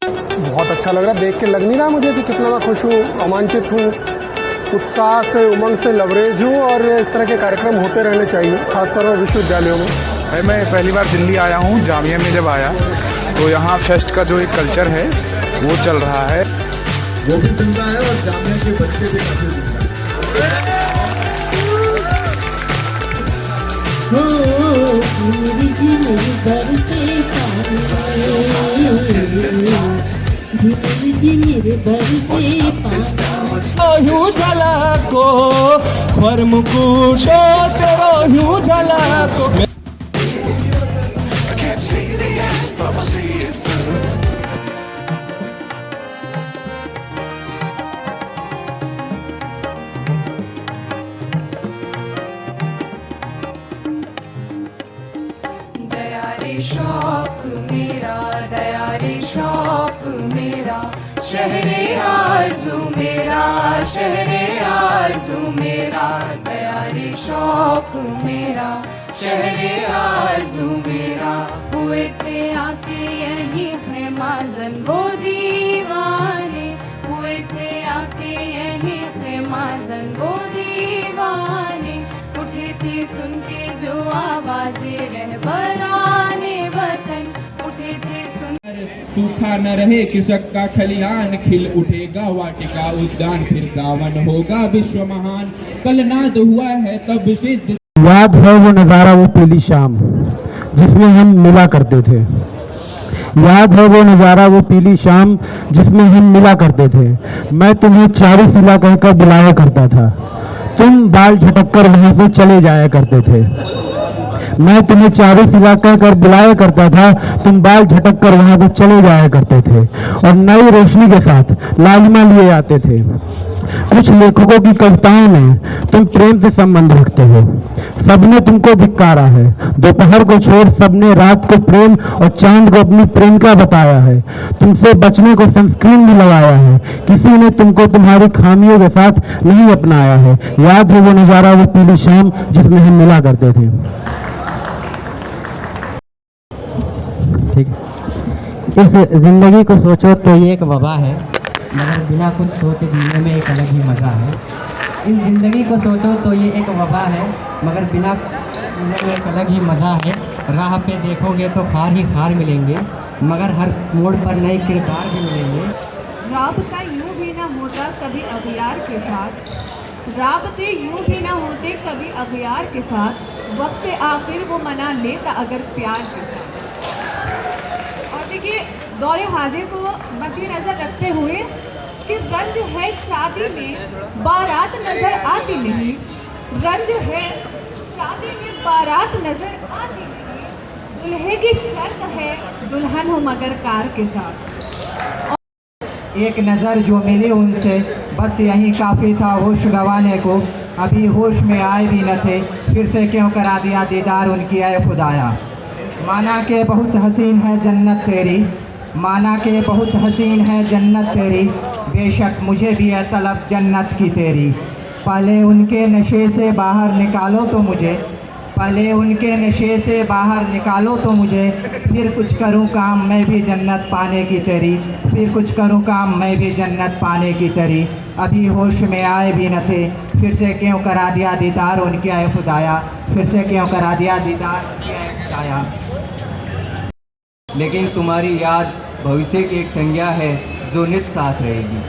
बहुत अच्छा लग रहा है, देख के लग नहीं रहा मुझे कि कितना मैं खुश हूँ, रोमांचित हूँ, उत्साह से, उमंग से लबरेज हूँ। और इस तरह के कार्यक्रम होते रहने चाहिए, खासतौर पर विश्वविद्यालयों में। मैं पहली बार दिल्ली आया हूँ, जामिया में जब आया तो यहाँ फेस्ट का जो एक कल्चर है वो चल रहा है, वो भी सुनता है और जामिया के बच्चे भी काफी सुनता है। यूं झलको ख्वर मुकुटो तेरो यूं झलको शौक मेरा, दया रे शौक मेरा, शहरे आरज़ू मेरा, शहरे आरज़ू मेरा, दया रे शौक मेरा, शहरे आरज़ू मेरा। हुए थे आके यही ख़ैमाज़न वो दीवाने, हुए थे आके यही ख़ैमाज़न वो दीवाने, उठे थे सुन के जो आवाज़ें रहबराने वतन, उठे थे सुन। सूखा न रहे कृषक का खलिहान, खिल उठेगा वाटिका उद्यान, फिर सावन होगा विश्व महान, कल नाद हुआ है तब सिद्ध। याद है वो नज़ारा, वो पीली शाम जिसमें हम मिला करते थे। याद है वो नज़ारा, वो पीली शाम जिसमें हम मिला करते थे। मैं तुम्हें चारू सिला कहकर बुलाया करता था, तुम बाल झटक कर वहां से चले जाया करते थे। मैं तुम्हें चारू सिला कहकर बुलाया करता था, तुम बाल झटक कर वहां से चले जाया करते थे और नई रोशनी के साथ लालिमा लिए आते थे। कुछ लेखकों की कविताओं में तुम प्रेम से संबंध रखते हो, सबने तुमको धिक्कारा है। दोपहर को छोड़ सबने रात को प्रेम और चांद को अपनी प्रेमिका बताया है। तुमसे बचने को सनस्क्रीन भी लगाया है, किसी ने तुमको तुम्हारी खामियों के साथ नहीं अपनाया है। याद है वो नजारा, वो पीली शाम जिसमें हम मिला करते थे। ठीक है। इस जिंदगी को सोचो तो ये एक वबा है, मगर बिना कुछ सोचे जीने में एक अलग ही मज़ा है। इस ज़िंदगी को सोचो तो ये एक वबा है, मगर बिना जीने में एक अलग ही मज़ा है। राह पे देखोगे तो खार ही खार मिलेंगे, मगर हर मोड़ पर नए किरदार भी मिलेंगे। राबता यूं भी ना होता कभी अगयार के साथ, राबते यूं भी ना होते कभी अगयार के साथ, वक्त आखिर वो मना लेता अगर प्यार के साथ। और देखिए, दौरे हाजिर को मद्देनजर रखते हुए कि रंज है शादी में बारात नजर आती नहीं, रंज है शादी में बारात नजर आती नहीं, दुल्हे की शर्त है दुल्हन हो मगर कार के साथ। एक नज़र जो मिली उनसे बस यही काफ़ी था होश गंवाने को, अभी होश में आए भी न थे, फिर से क्यों करा दिया दीदार उनकी ऐ खुदाया। माना के बहुत हसीन है जन्नत तेरी, माना के बहुत हसीन है जन्नत तेरी, बेशक मुझे भी है तलब जन्नत की तेरी। पहले उनके नशे से बाहर निकालो तो मुझे, पहले उनके नशे से बाहर निकालो तो मुझे, फिर कुछ करूं काम मैं भी जन्नत पाने की तेरी, फिर कुछ करूं काम मैं भी जन्नत पाने की तेरी। अभी होश में आए भी न थे, फिर से क्यों करा दिया दीदार उनकी ऐ खुदाया, फिर से क्यों करा दिया दीदार उनकी ऐ खुदाया। लेकिन तुम्हारी याद भविष्य की एक संज्ञा है जो नित साथ रहेगी।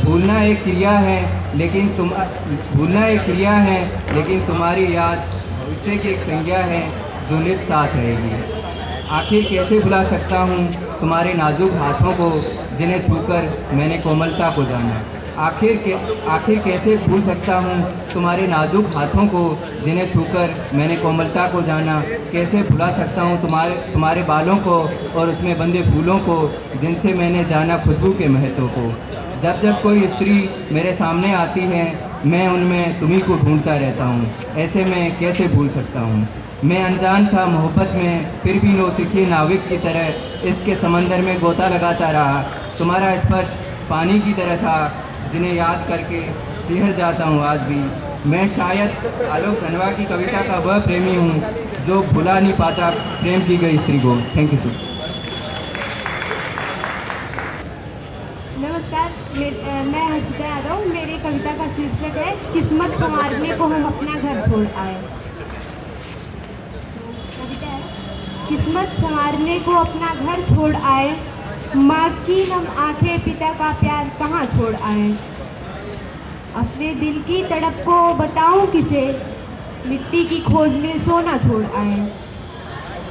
भूलना एक क्रिया है लेकिन भूलना एक क्रिया है, लेकिन तुम्हारी याद भविष्य की एक संज्ञा है जो नित साथ रहेगी। आखिर कैसे भुला सकता हूँ तुम्हारे नाजुक हाथों को जिन्हें छूकर मैंने कोमलता को जाना। आखिर कैसे भूल सकता हूँ तुम्हारे नाजुक हाथों को जिन्हें छूकर मैंने कोमलता को जाना। कैसे भुला सकता हूँ तुम्हारे बालों को और उसमें बंधे फूलों को जिनसे मैंने जाना खुशबू के महत्व को। जब जब कोई स्त्री मेरे सामने आती है मैं उनमें तुम्ही को ढूंढता रहता हूँ, ऐसे में कैसे भूल सकता हूँ। मैं अनजान था मोहब्बत में, फिर भी नौसिखी नाविक की तरह इसके समंदर में गोता लगाता रहा। तुम्हारा स्पर्श पानी की तरह था जिन्हें याद करके सिहर जाता हूँ आज भी। मैं शायद आलोक धनवा की कविता का वह प्रेमी हूँ जो भुला नहीं पाता प्रेम की गई स्त्री को। Thank you sir. नमस्कार, मैं हर्षिता यादव। मेरी कविता का शीर्षक है किस्मत संवारने को हम अपना घर छोड़ आए। कविता है, किस्मत संवारने को अपना घर छोड़ आए, माँ की हम आंखें पिता का प्यार कहाँ छोड़ आए। अपने दिल की तड़प को बताऊं किसे, मिट्टी की खोज में सोना छोड़ आए।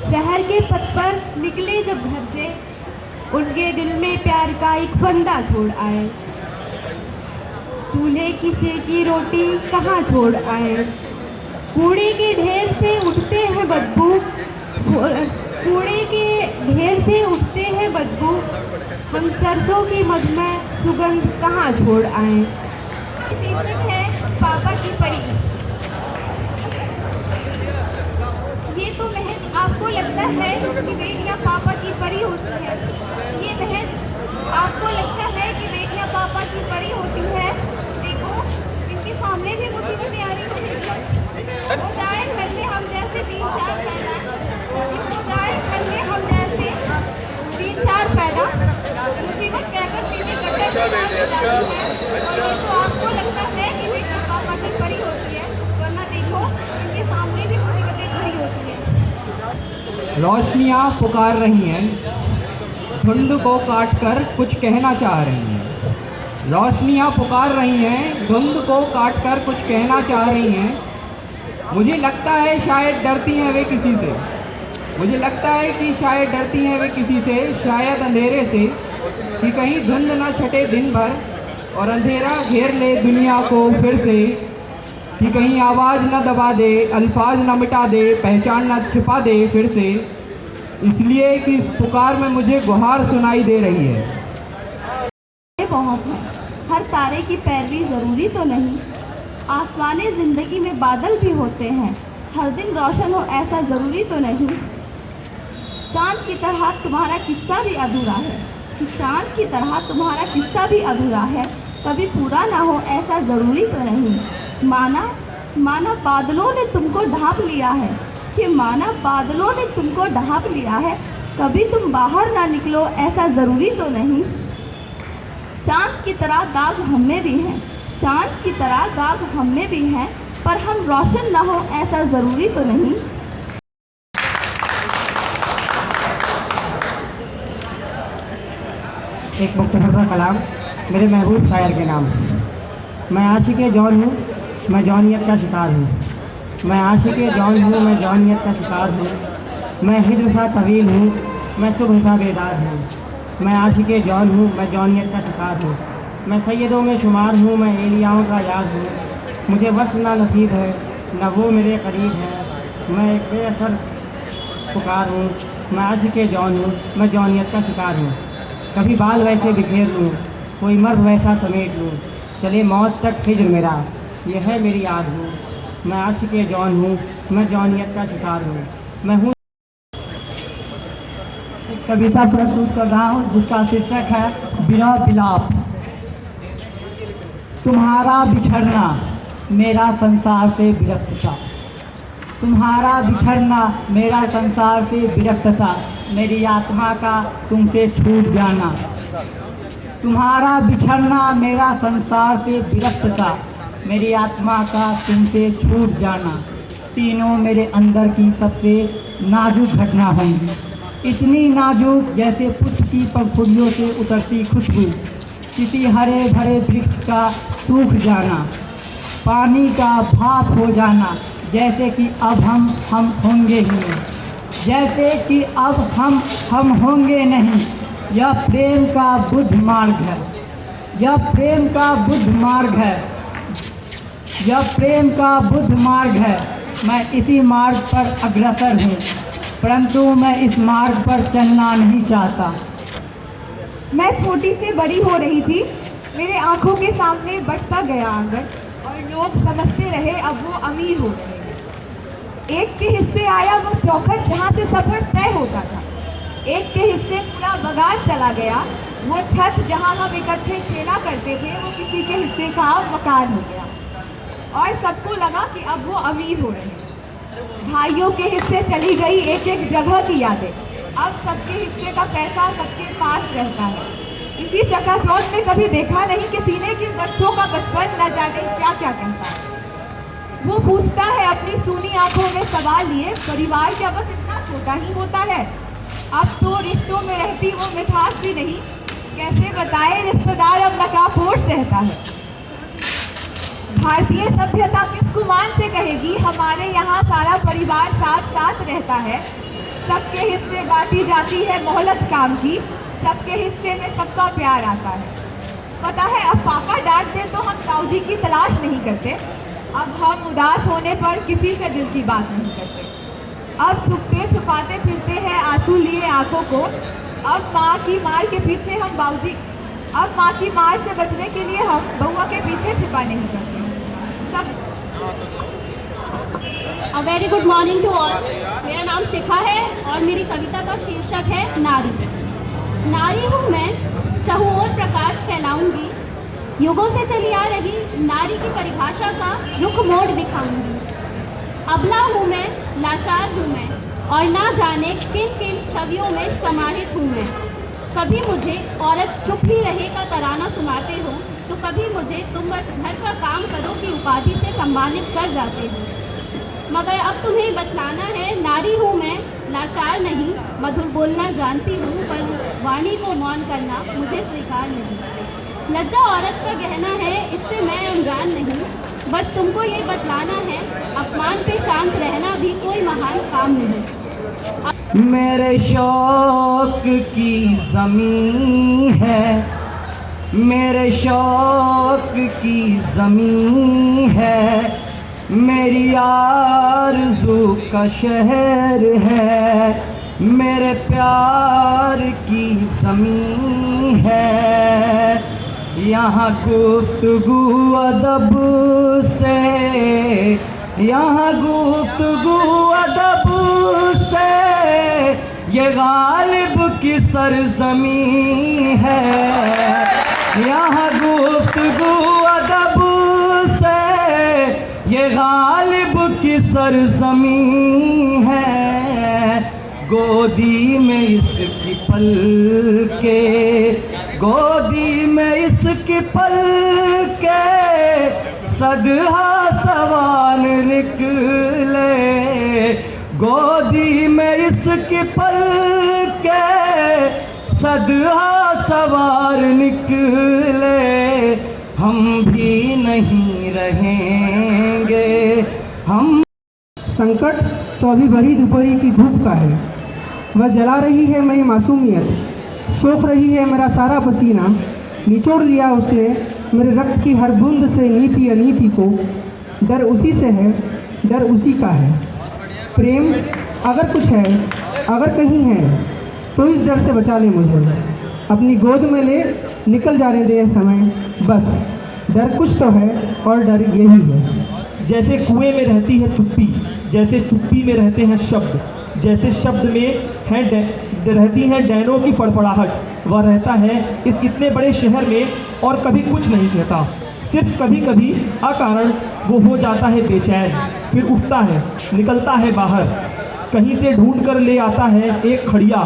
शहर के पथ पर निकले जब घर से, उनके दिल में प्यार का एक फंदा छोड़ आए। चूल्हे की सेकी रोटी कहाँ छोड़ आए, कूड़े के ढेर से उठते हैं बदबू, कूड़े के ढेर से उठते हैं बदबू, हम सरसों की मधुमय सुगंध कहाँ छोड़ आए। शीर्षक है पापा की परी। ये तो महज आपको लगता है कि बेटियां पापा की परी होती हैं। ये महज आपको लगता है कि बेटियां पापा की परी होती है। देखो, इनके सामने भी मुसीबतें आ रही हैं। हो जाए घर में हम जैसे 3-4 पैदा, हो जाए घर में हम जैसे 3-4 पैदा, मुसीबत कहकर सीधे गड्ढे में डाल दी जाती है। और ये तो आपको लगता है कि बेटियां पापा की परी होती है, वरना देखो इनके सामने भी मुसीबतें खड़ी होती हैं। रोशनियाँ पुकार रही हैं, धुंध को काट कर कुछ कहना चाह रही हैं। रोशनियाँ पुकार रही हैं, धुंध को काट कर कुछ कहना चाह रही हैं। मुझे लगता है शायद डरती हैं वे किसी से, मुझे लगता है कि शायद डरती हैं वे किसी से, शायद अंधेरे से, कि कहीं धुंध ना छटे दिन भर और अंधेरा घेर ले दुनिया को फिर से, कि कहीं आवाज़ न दबा दे, अल्फाज न मिटा दे, पहचान न छिपा दे फिर से, इसलिए कि इस पुकार में मुझे गुहार सुनाई दे रही है। बहुत है, हर तारे की पैरवी ज़रूरी तो नहीं, आसमाने ज़िंदगी में बादल भी होते हैं, हर दिन रोशन हो ऐसा ज़रूरी तो नहीं। चाँद की तरह तुम्हारा किस्सा भी अधूरा है, कि चाँद की तरह तुम्हारा किस्सा भी अधूरा है, कभी पूरा ना हो ऐसा ज़रूरी तो नहीं। माना बादलों ने तुमको ढांप लिया है, कि माना बादलों ने तुमको ढांप लिया है, कभी तुम बाहर ना निकलो ऐसा ज़रूरी तो नहीं। चाँद की तरह दाग हम में भी हैं, चाँद की तरह दाग हम में भी हैं, पर हम रोशन ना हो ऐसा ज़रूरी तो नहीं। एक मुख्तसर सा कलाम मेरे महबूब शायर के नाम। मैं आशिक़ जौन हूँ, मैं जौनियत का शिकार हूँ। मैं आशिक़ जौन हूँ, मैं जौनियत का शिकार हूँ। मैं हिज्र सा तवील हूँ, मैं सुबह सा बेदार हूँ। मैं आशिक़ जौन हूँ, मैं जौनियत का शिकार हूँ। मैं सैयदों में शुमार हूँ, मैं एलियाओं का याद हूँ। मुझे वस्ल ना नसीब है, न वो मेरे करीब है। मैं एक बेअसर पुकार हूँ, मैं आशिक़ जौन हूँ, मैं जौनियत का शिकार हूँ। कभी बाल वैसे बिखेर लूँ, कोई मर्द वैसा समेट लूँ, चले मौत तक हिज्र मेरा, यह है मेरी याद हूँ। मैं आशिक़ जौन हूँ, मैं जौनियत का शिकार हूँ। मैं हूँ एक कविता प्रस्तुत कर रहा हूँ जिसका शीर्षक है बिरह बिलाप। तुम्हारा बिछड़ना मेरा संसार से विरक्त था, तुम्हारा बिछड़ना मेरा संसार से विरक्त था, मेरी आत्मा का तुमसे छूट जाना। तुम्हारा बिछड़ना मेरा संसार से विरक्त था, मेरी आत्मा का तुमसे छूट जाना। तीनों मेरे अंदर की सबसे नाजुक घटना होंगी, इतनी नाजुक जैसे पुष्प की पंखुड़ियों से उतरती खुशबू, किसी हरे भरे वृक्ष का सूख जाना, पानी का भाप हो जाना, जैसे कि अब हम होंगे ही नहीं, जैसे कि अब हम होंगे नहीं। यह प्रेम का बुद्ध मार्ग है, यह प्रेम का बुद्ध मार्ग है, यह प्रेम का बुद्ध मार्ग है। मैं इसी मार्ग पर अग्रसर हूँ, परंतु मैं इस मार्ग पर चलना नहीं चाहता। मैं छोटी से बड़ी हो रही थी, मेरे आंखों के सामने बढ़ता गया आंगन, और लोग समझते रहे अब वो अमीर हो गए। एक के हिस्से आया वो चौखट जहाँ से सफ़र तय होता था, एक के हिस्से पूरा बगान चला गया, वो छत जहाँ हम इकट्ठे खेला करते थे वो किसी के हिस्से का मकान हो गया, और सबको लगा कि अब वो अमीर हो रहे हैं। भाइयों के हिस्से चली गई एक एक जगह की यादें, अब सबके हिस्से का पैसा सबके पास रहता है। इसी चकाचौंध में कभी देखा नहीं कि सीने के बच्चों का बचपन न जाने क्या क्या कहता है। वो पूछता है अपनी सूनी आंखों में सवाल लिए, परिवार क्या बस इतना छोटा ही होता है? अब तो रिश्तों में रहती वो मिठास भी नहीं, कैसे बताए रिश्तेदार अब नकाबपोश रहता है। भारतीय सभ्यता किस गुमान से कहेगी हमारे यहाँ सारा परिवार साथ साथ रहता है, सबके हिस्से बांटी जाती है मोहलत काम की, सबके हिस्से में सबका प्यार आता है। पता है अब पापा डांट दे तो हम ताऊजी की तलाश नहीं करते, अब हम उदास होने पर किसी से दिल की बात नहीं करते, अब छुपते छुपाते फिरते हैं आंसू लिए आंखों को, अब माँ की मार के पीछे हम बाबूजी, अब माँ की मार से बचने के लिए हम बउआ के पीछे छिपा नहीं करते सब। A very good morning to all. मेरा नाम शिखा है और मेरी कविता का शीर्षक है नारी। नारी हूँ मैं, चाहूँ और प्रकाश फैलाऊंगी, युगों से चली आ रही नारी की परिभाषा का रुख मोड़ दिखाऊंगी। अबला हूँ मैं, लाचार हूँ मैं, और ना जाने किन किन छवियों में समाहित हूँ मैं। कभी मुझे औरत चुप ही रहे का तराना सुनाते हो, तो कभी मुझे तुम बस घर का काम करो की उपाधि से सम्मानित कर जाते हो। मगर अब तुम्हें बतलाना है, नारी हूँ मैं, लाचार नहीं, मधुर बोलना जानती हूँ, पर वाणी को मौन करना मुझे स्वीकार नहीं। लज्जा औरत का गहना है, इससे मैं अनजान नहीं, बस तुमको ये बतलाना है, अपमान पे शांत रहना भी कोई महान काम नहीं। मेरे शौक की ज़मीं है, मेरे शौक की ज़मीं है, मेरी आरज़ू का शहर है, मेरे प्यार की ज़मीं है। यहाँ गुफ्तगू अदब से, यहाँ गुफ्तगू अदब से, ये गालिब की सरज़मीं है। यहाँ गुफ्तगू अदब से, ये गालिब की सरज़मीं है। गोदी में इसकी पलके, गोदी में इसकी पलके, सदहा सवान निकले। गोदी में इसकी पलके, सदहा सवार निकले। हम भी नहीं रहेंगे, हम। संकट तो अभी भरी दोपहरी की धूप का है, वह जला रही है मेरी मासूमियत, सोख रही है मेरा सारा पसीना, निचोड़ लिया उसने मेरे रक्त की हर बूंद से नीति अनीति को। डर उसी से है, डर उसी का है। प्रेम अगर कुछ है, अगर कहीं है, तो इस डर से बचा ले मुझे, अपनी गोद में ले, निकल जाने दे समय। बस डर कुछ तो है और डर यही है। जैसे कुएं में रहती है चुप्पी, जैसे चुप्पी में रहते हैं शब्द, जैसे शब्द में है रहती है डैनों की फड़फड़ाहट। वह रहता है इस इतने बड़े शहर में और कभी कुछ नहीं कहता, सिर्फ कभी कभी अकारण वो हो जाता है बेचैन, फिर उठता है, निकलता है बाहर, कहीं से ढूंढ कर ले आता है एक खड़िया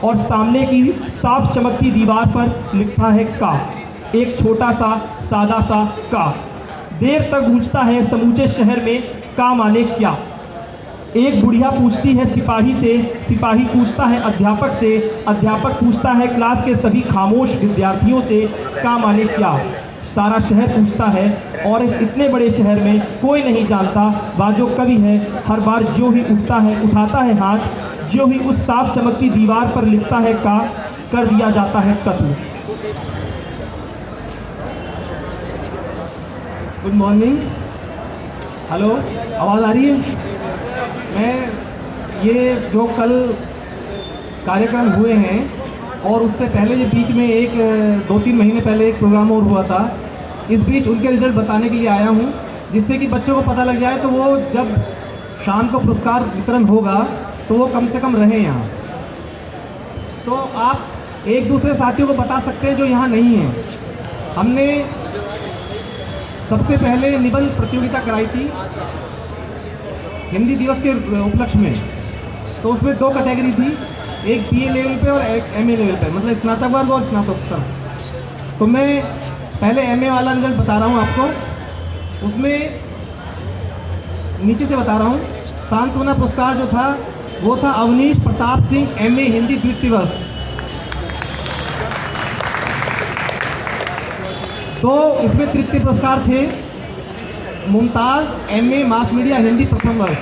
और सामने की साफ चमकती दीवार पर लिखता है का, एक छोटा सा सादा सा का। देर तक गूंजता है समूचे शहर में का माने क्या। एक बुढ़िया पूछती है सिपाही से, सिपाही पूछता है अध्यापक से, अध्यापक पूछता है क्लास के सभी खामोश विद्यार्थियों से का माने क्या। सारा शहर पूछता है और इस इतने बड़े शहर में कोई नहीं जानता वह जो कवि है हर बार ज्यों ही उठता है, उठाता है हाथ, ज्यों ही उस साफ चमकती दीवार पर लिखता है का, कर दिया जाता है कत्ल। गुड मॉर्निंग, हेलो, आवाज़ आ रही है? मैं ये जो कल कार्यक्रम हुए हैं और उससे पहले ये बीच में एक 2-3 महीने पहले एक प्रोग्राम और हुआ था, इस बीच उनके रिज़ल्ट बताने के लिए आया हूँ, जिससे कि बच्चों को पता लग जाए, तो वो जब शाम को पुरस्कार वितरण होगा तो वो कम से कम रहे यहाँ। तो आप एक दूसरे साथियों को बता सकते हैं जो यहाँ नहीं हैं। हमने सबसे पहले निबंध प्रतियोगिता कराई थी हिंदी दिवस के उपलक्ष्य में, तो उसमें 2 कैटेगरी थी, एक BA लेवल पे और एक MA लेवल पे, मतलब स्नातक वर्ग और स्नातकोत्तर। तो मैं पहले एमए वाला रिजल्ट बता रहा हूँ आपको, उसमें नीचे से बता रहा हूँ। सांत्वना पुरस्कार जो था वो था अवनीश प्रताप सिंह, एमए हिंदी द्वितीय वर्ष। तो इसमें तृतीय पुरस्कार थे Mumtaz, MA mass media Hindi प्रथम वर्ष,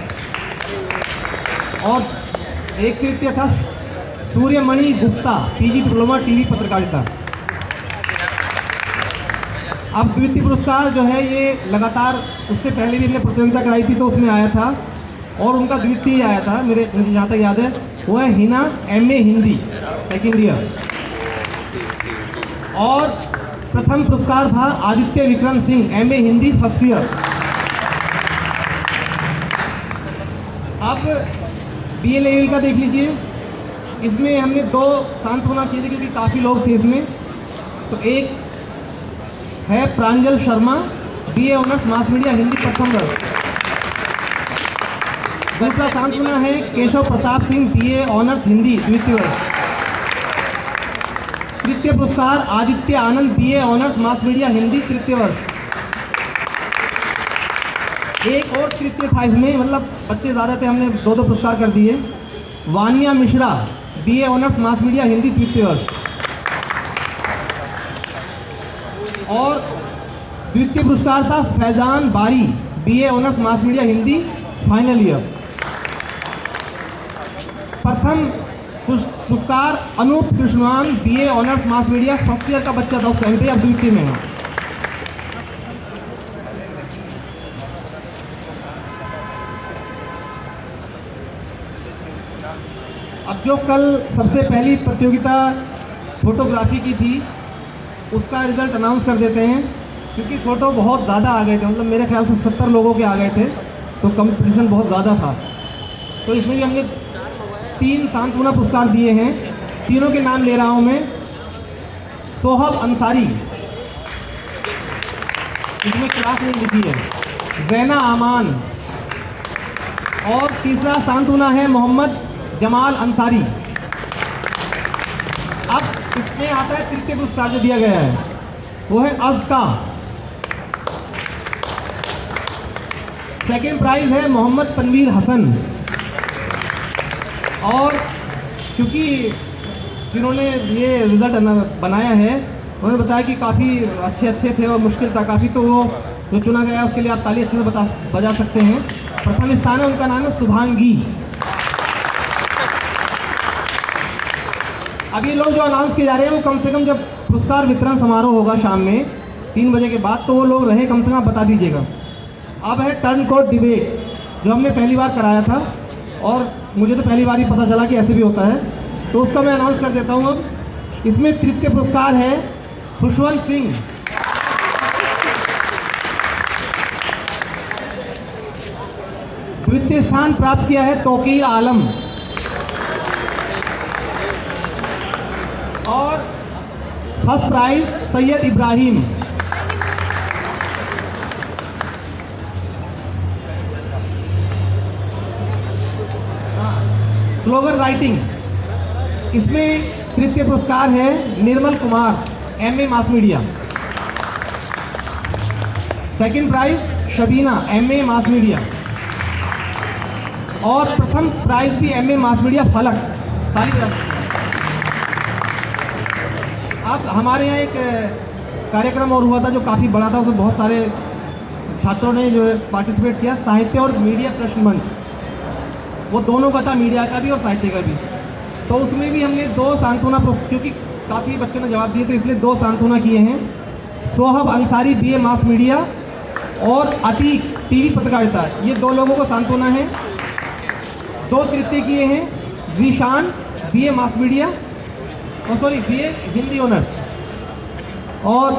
और एक तृतीय था Suryamani Gupta, PG diploma TV पत्रकारिता। अब द्वितीय पुरस्कार जो है ये लगातार, उससे पहले भी हमने प्रतियोगिता कराई थी तो उसमें आया था, और उनका द्वितीय आया था मुझे जहाँ तक याद है, वो है Hina, MA Hindi second year. और प्रथम पुरस्कार था Aditya Vikram Singh, MA Hindi first year. अब बीए लेवल का देख लीजिए, इसमें हमने 2 सांत्वना किए थे क्योंकि काफ़ी लोग थे इसमें। तो एक है Pranjal Sharma, BA honours mass media Hindi प्रथम वर्ष। दूसरा सांत्वना है केशव प्रताप सिंह, बीए ऑनर्स हिंदी द्वितीय वर्ष। तृतीय पुरस्कार Aditya Anand, BA honours mass media Hindi तृतीय वर्ष। एक और तृतीय था इसमें, मतलब बच्चे ज़्यादा थे, हमने 2-2 पुरस्कार कर दिए। Vania Mishra, BA honours mass media Hindi तृतीय वर्ष। और द्वितीय पुरस्कार था Faizan Bari, BA honours mass media Hindi final year. प्रथम पुरस्कार Anoop Krishnavan, BA honours mass media first year का बच्चा था उस टाइम पे, अब द्वितीय में है। अब जो कल सबसे पहली प्रतियोगिता फोटोग्राफी की थी उसका रिजल्ट अनाउंस कर देते हैं, क्योंकि फ़ोटो बहुत ज़्यादा आ गए थे, मतलब मेरे ख्याल से 70 लोगों के आ गए थे, तो कंपटीशन बहुत ज़्यादा था। तो इसमें भी हमने 3 सांत्वना पुरस्कार दिए हैं। तीनों के नाम ले रहा हूँ मैं। सोहब अंसारी, इसमें क्लास में लिखी है, जैना आमान, और तीसरा सांत्वना है मोहम्मद जमाल अंसारी। अब इसमें आता है तृतीय पुरस्कार जो दिया गया है, वो है अज़का। सेकंड प्राइज है मोहम्मद तनवीर हसन। और क्योंकि जिन्होंने ये रिज़ल्ट बनाया है उन्होंने बताया कि काफ़ी अच्छे थे और मुश्किल था काफ़ी, तो वो जो चुना गया उसके लिए आप ताली अच्छे से बजा सकते हैं। प्रथम स्थान है, उनका नाम है शुभांगी। अब ये लोग जो अनाउंस किए जा रहे हैं वो कम से कम जब पुरस्कार वितरण समारोह होगा शाम में 3 बजे के बाद, तो वो लोग रहे कम से कम आप बता दीजिएगा। अब है टर्न कोड डिबेट, जो हमने पहली बार कराया था और मुझे तो पहली बार ही पता चला कि ऐसे भी होता है, तो उसका मैं अनाउंस कर देता हूँ। अब इसमें तृतीय पुरस्कार है खुशवंत सिंह। द्वितीय स्थान प्राप्त किया है तौकीर आलम। और first prize Syed Ibrahim. Slogan writing, इसमें तृतीय पुरस्कार है Nirmal Kumar, MA mass media. Second prize Shabina, MA mass media. और प्रथम प्राइज भी एमए मास मीडिया फलक। ताली बजा सकते हैं। अब हमारे यहाँ एक कार्यक्रम और हुआ था जो काफ़ी बड़ा था, उसमें बहुत सारे छात्रों ने जो है पार्टिसिपेट किया, साहित्य और मीडिया प्रश्न मंच, वो दोनों का था, मीडिया का भी और साहित्य का भी। तो उसमें भी हमने 2 सांत्वना, क्योंकि काफ़ी बच्चों ने जवाब दिए तो इसलिए 2 सांत्वना किए हैं। सोहब अंसारी, बीए मास मीडिया, और अतीक, टीवी पत्रकारिता, ये 2 लोगों को सांत्वना है। 2 तृतीय किए हैं Zeeshan, BA mass media, BA Hindi honours, और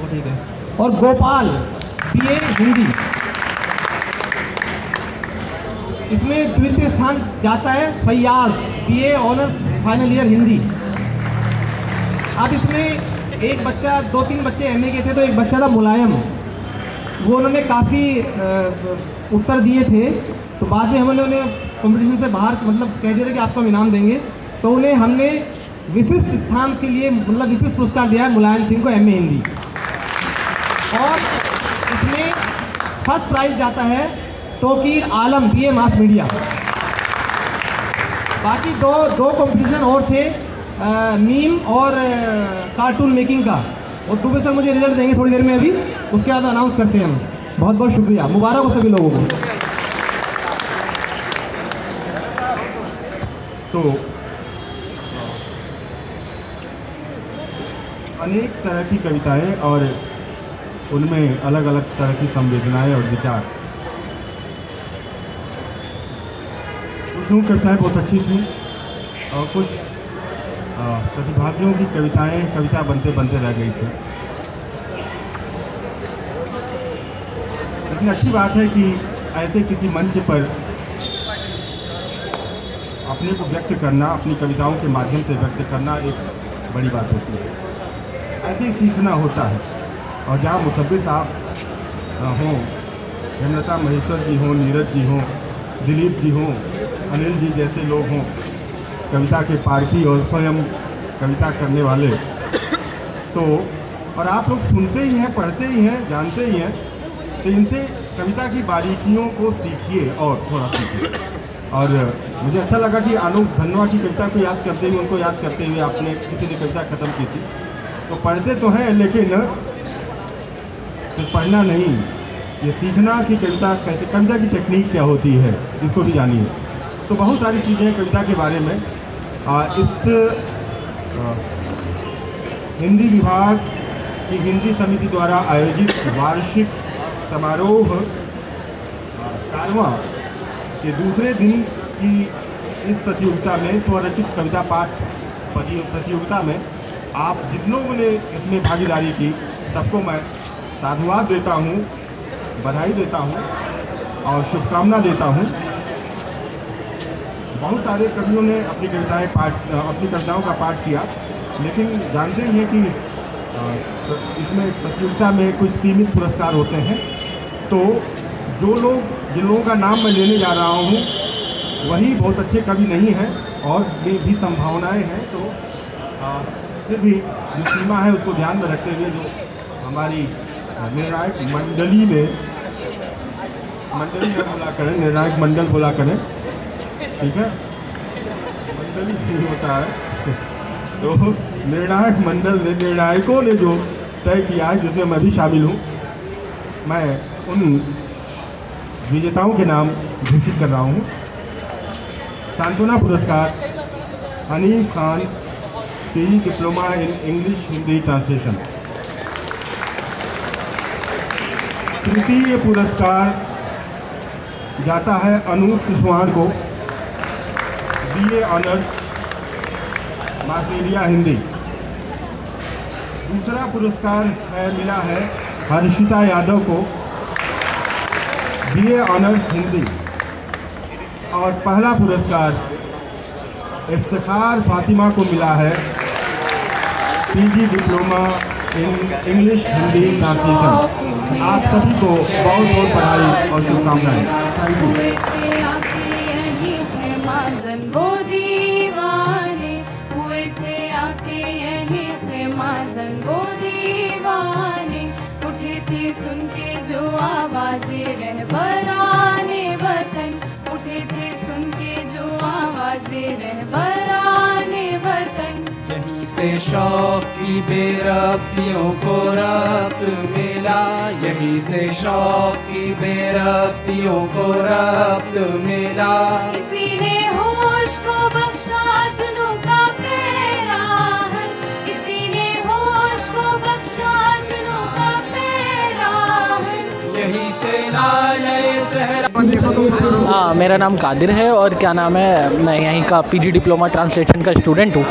ठीक है, और गोपाल, बीए हिंदी। इसमें द्वितीय स्थान जाता है Faiyaz, BA honours final year Hindi. अब इसमें एक बच्चा, 2-3 बच्चे एमए के थे, तो एक बच्चा था मुलायम, वो उन्होंने काफ़ी उत्तर दिए थे, तो बाद में हमने उन्हें कंपटीशन से बाहर, मतलब कह दिया था कि आपको हम इनाम देंगे, तो उन्हें हमने विशिष्ट स्थान के लिए मतलब विशिष्ट पुरस्कार दिया है मुलायम सिंह को एमए हिंदी, और इसमें फर्स्ट प्राइज जाता है तौकीर आलम बीए मास मीडिया। बाकी दो कंपटीशन और थे मीम और कार्टून मेकिंग का, और दुबे सर मुझे रिजल्ट देंगे थोड़ी देर में, अभी उसके बाद अनाउंस करते हैं हम। बहुत बहुत शुक्रिया, मुबारक हो सभी लोगों को। तो अनेक तरह की कविताएं और उनमें अलग अलग तरह की संवेदनाएं और विचार। कुछ कविताएं बहुत अच्छी थी और कुछ प्रतिभागियों की कविताएं कविता बनते बनते रह गई थी। लेकिन अच्छी बात है कि ऐसे किसी मंच पर अपने को व्यक्त करना, अपनी कविताओं के माध्यम से व्यक्त करना एक बड़ी बात होती है। ऐसे ही सीखना होता है। और जहाँ मुसब्बिर साहब हों, हेमलता महेश्वर जी हों, नीरज जी हों, दिलीप जी हों, अनिल जी जैसे लोग हों, कविता के पारखी और स्वयं कविता करने वाले, तो और आप लोग सुनते ही हैं, पढ़ते ही हैं, जानते ही हैं, तो इनसे कविता की बारीकियों को सीखिए और थोड़ा सीखिए। और मुझे अच्छा लगा कि आलोक धनवा की कविता को याद करते हुए, उनको याद करते हुए आपने किसी ने कविता ख़त्म की थी। तो पढ़ते तो हैं, लेकिन सिर्फ पढ़ना नहीं, ये सीखना कि कविता कैसे, कविता की टेक्निक क्या होती है, इसको भी जानिए। तो बहुत सारी चीज़ें हैं कविता के बारे में। इस हिंदी विभाग की हिंदी समिति द्वारा आयोजित वार्षिक समारोह 4वां के दूसरे दिन की इस प्रतियोगिता में, स्वरचित कविता पाठ प्रतियोगिता में आप जिन लोगों ने इसमें भागीदारी की, सबको मैं साधुवाद देता हूँ, बधाई देता हूँ और शुभकामना देता हूँ। बहुत सारे कवियों ने अपनी कविताओं का पाठ किया, लेकिन जानते हैं कि इसमें प्रतियोगिता में कुछ सीमित पुरस्कार होते हैं। तो जिन लोगों का नाम मैं लेने जा रहा हूँ वही बहुत अच्छे कवि नहीं हैं और भी संभावनाएं हैं। तो फिर भी जो सीमा है उसको ध्यान में रखते हुए, जो हमारी निर्णायक मंडली में बोला करें, निर्णायक मंडल बोला करें, ठीक है, मंडली नहीं होता है। तो निर्णायक मंडल ने, निर्णायकों ने जो तय किया है, जिसमें मैं भी शामिल हूँ, मैं उन विजेताओं के नाम घोषित कर रहा हूँ। सांत्वना पुरस्कार Hanif Khan, PG diploma in English Hindi translation. तृतीय पुरस्कार जाता है अनूप कुशवाहा को, BA honours mass media Hindi. दूसरा पुरस्कार मिला है हर्षिता यादव को, बीए ऑनर्स हिंदी। और पहला पुरस्कार इफ्तिखार फातिमा को मिला है, PG diploma in English Hindi translation. आप सभी को बहुत बहुत बधाई और शुभकामनाएं। Thank you. सुन के जो आवाज़ें रहबराने वतन, उठे थे सुन के जो आवाज़ें रहबराने वतन। यहीं से शौक की बेरब्तियों को रब्त मिला, यहीं से शौक की बेरब्तियों को रब्त मिला। किसी ने होश को बख्शा जुनूं का पैराहन, किसी ने होश को बख्शा जुनूं का पैराहन। यहीं से लाले सहरा। हाँ, मेरा नाम कादिर है और क्या नाम है, मैं यहीं का पीजी डिप्लोमा ट्रांसलेशन का स्टूडेंट हूँ।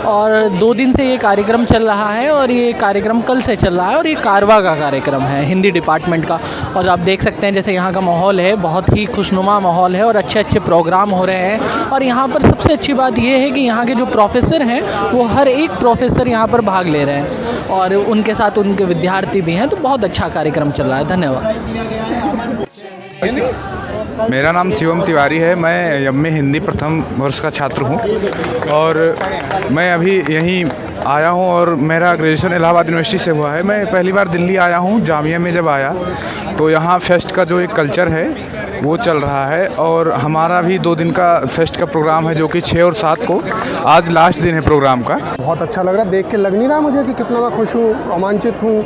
और 2 दिन से ये कार्यक्रम चल रहा है और ये कार्यक्रम कल से चल रहा है और ये कारवा का कार्यक्रम है हिंदी डिपार्टमेंट का। और आप देख सकते हैं जैसे यहाँ का माहौल है, बहुत ही खुशनुमा माहौल है और अच्छे अच्छे प्रोग्राम हो रहे हैं। और यहाँ पर सबसे अच्छी बात ये है कि यहाँ के जो प्रोफेसर हैं वो हर एक प्रोफेसर यहाँ पर भाग ले रहे हैं और उनके साथ उनके विद्यार्थी भी हैं। तो बहुत अच्छा कार्यक्रम चल रहा है। धन्यवाद। मेरा नाम शिवम तिवारी है। मैं एमए हिंदी प्रथम वर्ष का छात्र हूँ और मैं अभी यहीं आया हूँ और मेरा ग्रेजुएशन इलाहाबाद यूनिवर्सिटी से हुआ है। मैं पहली बार दिल्ली आया हूँ। जामिया में जब आया तो यहाँ फेस्ट का जो एक कल्चर है वो चल रहा है और हमारा भी 2 दिन का फेस्ट का प्रोग्राम है जो कि 6 और 7 को, आज लास्ट दिन है प्रोग्राम का। बहुत अच्छा लग रहा है, देख के लग नहीं रहा मुझे कि कितना मैं खुश हूँ, रोमांचित हूँ,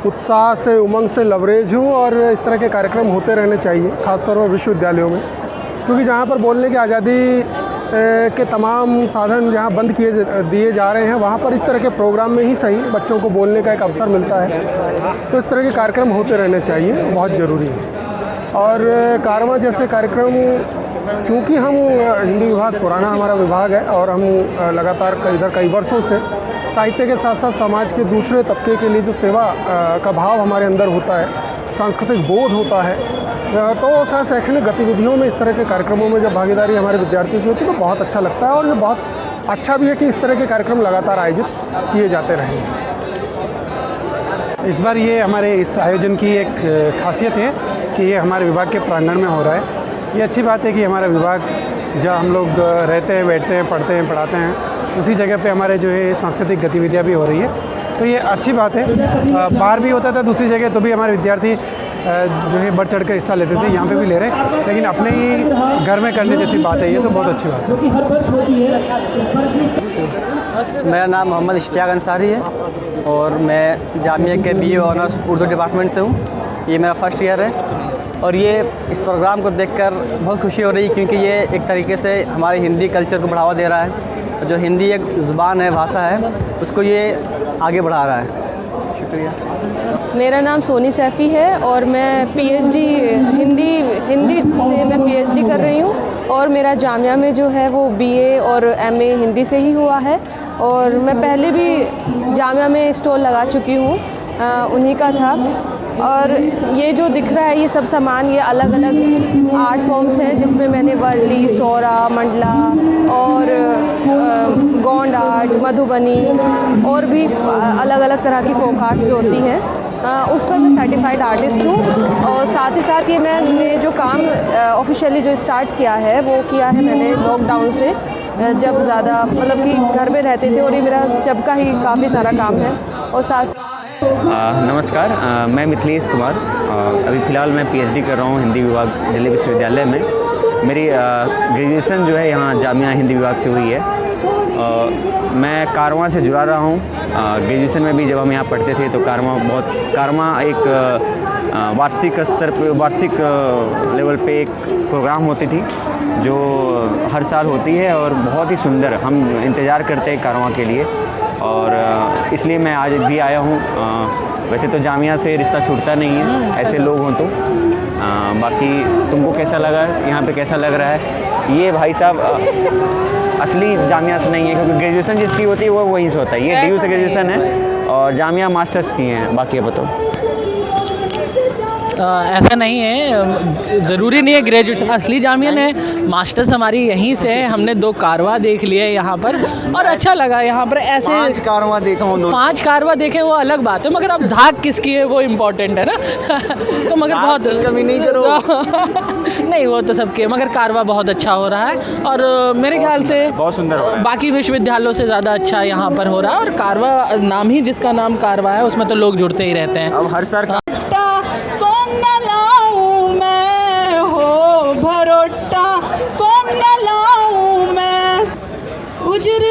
उत्साह से, उमंग से लबरेज हूँ। और इस तरह के कार्यक्रम होते रहने चाहिए, ख़ासतौर पर विश्वविद्यालयों में, क्योंकि जहाँ पर बोलने की आज़ादी के तमाम साधन जहाँ बंद दिए जा रहे हैं, वहाँ पर इस तरह के प्रोग्राम में ही सही बच्चों को बोलने का एक अवसर मिलता है। तो इस तरह के कार्यक्रम होते रहने चाहिए, बहुत ज़रूरी है। और कारवां जैसे कार्यक्रम, चूँकि हम हिंदी विभाग पुराना हमारा विभाग है और हम लगातार इधर कई वर्षों से साहित्य के साथ साथ समाज के दूसरे तबके के लिए जो सेवा का भाव हमारे अंदर होता है, सांस्कृतिक बोध होता है, तो शैक्षणिक गतिविधियों में इस तरह के कार्यक्रमों में जब भागीदारी हमारे विद्यार्थियों की होती है तो बहुत अच्छा लगता है। और ये बहुत अच्छा भी है कि इस तरह के कार्यक्रम लगातार आयोजित किए जाते रहेंगे। इस बार ये हमारे इस आयोजन की एक खासियत है कि ये हमारे विभाग के प्रांगण में हो रहा है। ये अच्छी बात है कि हमारा विभाग जहाँ हम लोग रहते हैं, बैठते हैं, पढ़ते हैं, पढ़ाते हैं, उसी जगह पे हमारे जो है सांस्कृतिक गतिविधियाँ भी हो रही है, तो ये अच्छी बात है। बाहर भी होता था दूसरी जगह तो भी हमारे विद्यार्थी जो है बढ़ चढ़ कर हिस्सा लेते थे, यहाँ पे भी ले रहे हैं, लेकिन अपने ही घर में करने जैसी बात है, ये तो बहुत अच्छी बात है। मेरा नाम मोहम्मद इश्तियाक अंसारी है और मैं जामिया के BA ऑनर्स उर्दू डिपार्टमेंट से हूँ। ये मेरा फर्स्ट ईयर है और ये इस प्रोग्राम को देखकर बहुत खुशी हो रही है, क्योंकि ये एक तरीके से हमारे हिंदी कल्चर को बढ़ावा दे रहा है। जो हिंदी एक ज़ुबान है, भाषा है, उसको ये आगे बढ़ा रहा है। शुक्रिया। मेरा नाम सोनी सैफ़ी है और मैं PhD हिंदी से मैं PhD कर रही हूँ और मेरा जामिया में जो है वो BA और MA हिंदी से ही हुआ है। और मैं पहले भी जामिया में स्टॉल लगा चुकी हूँ, उन्हीं का था। और ये जो दिख रहा है ये सब सामान, ये अलग अलग आर्ट फॉर्म्स हैं जिसमें मैंने वर्ली, सौरा, मंडला और गोंड आर्ट, मधुबनी और भी अलग अलग तरह की फोक आर्ट्स जो होती हैं उस पर मैं सर्टिफाइड आर्टिस्ट हूँ। और साथ ही साथ ये मैंने जो काम ऑफिशियली जो स्टार्ट किया है वो किया है मैंने लॉकडाउन से, जब ज़्यादा मतलब कि घर में रहते थे, और ये मेरा जब का ही काफ़ी सारा काम है। और साथ नमस्कार, मैं मिथिलेश कुमार, अभी फ़िलहाल मैं PhD कर रहा हूँ हिंदी विभाग दिल्ली विश्वविद्यालय में। मेरी ग्रेजुएशन जो है यहाँ जामिया हिंदी विभाग से हुई है। मैं कारवां से जुड़ा रहा हूँ। ग्रेजुएशन में भी जब हम यहाँ पढ़ते थे तो कारवां एक वार्षिक स्तर पे, वार्षिक लेवल पे एक प्रोग्राम होती थी जो हर साल होती है और बहुत ही सुंदर, हम इंतज़ार करते हैं कारवां के लिए। और इसलिए मैं आज भी आया हूँ। वैसे तो जामिया से रिश्ता छूटता नहीं है, ऐसे लोग हों तो। बाकी तुमको कैसा लगा, यहाँ पे कैसा लग रहा है? ये भाई साहब असली जामिया से नहीं है, क्योंकि ग्रेजुएशन जिसकी होती है वो वहीं से होता है। ये DU से ग्रेजुएशन है और जामिया मास्टर्स की हैं। बाकी बताओ। ऐसा नहीं है, ज़रूरी नहीं है ग्रेजुएशन। असली जामिया है, मास्टर्स हमारी यहीं से है। हमने 2 कारवां देख लिए यहाँ पर और अच्छा लगा। यहाँ पर ऐसे 5 कारवां देखा हूँ। 5 कारवां देखे वो अलग बात है, मगर अब धाक किसकी है वो इम्पोर्टेंट है ना। तो मगर बहुत कमी नहीं करो। नहीं, वो तो सबके, मगर कारवां बहुत अच्छा हो रहा है और मेरे ख्याल से बहुत सुंदर हो रहा है। बाकी विश्वविद्यालयों से ज़्यादा अच्छा यहाँ पर हो रहा है। और कारवां नाम ही जिसका नाम कारवां है उसमें तो लोग जुड़ते ही रहते हैं। अब हर साल भरोटा कौन न लाऊं मैं, उजर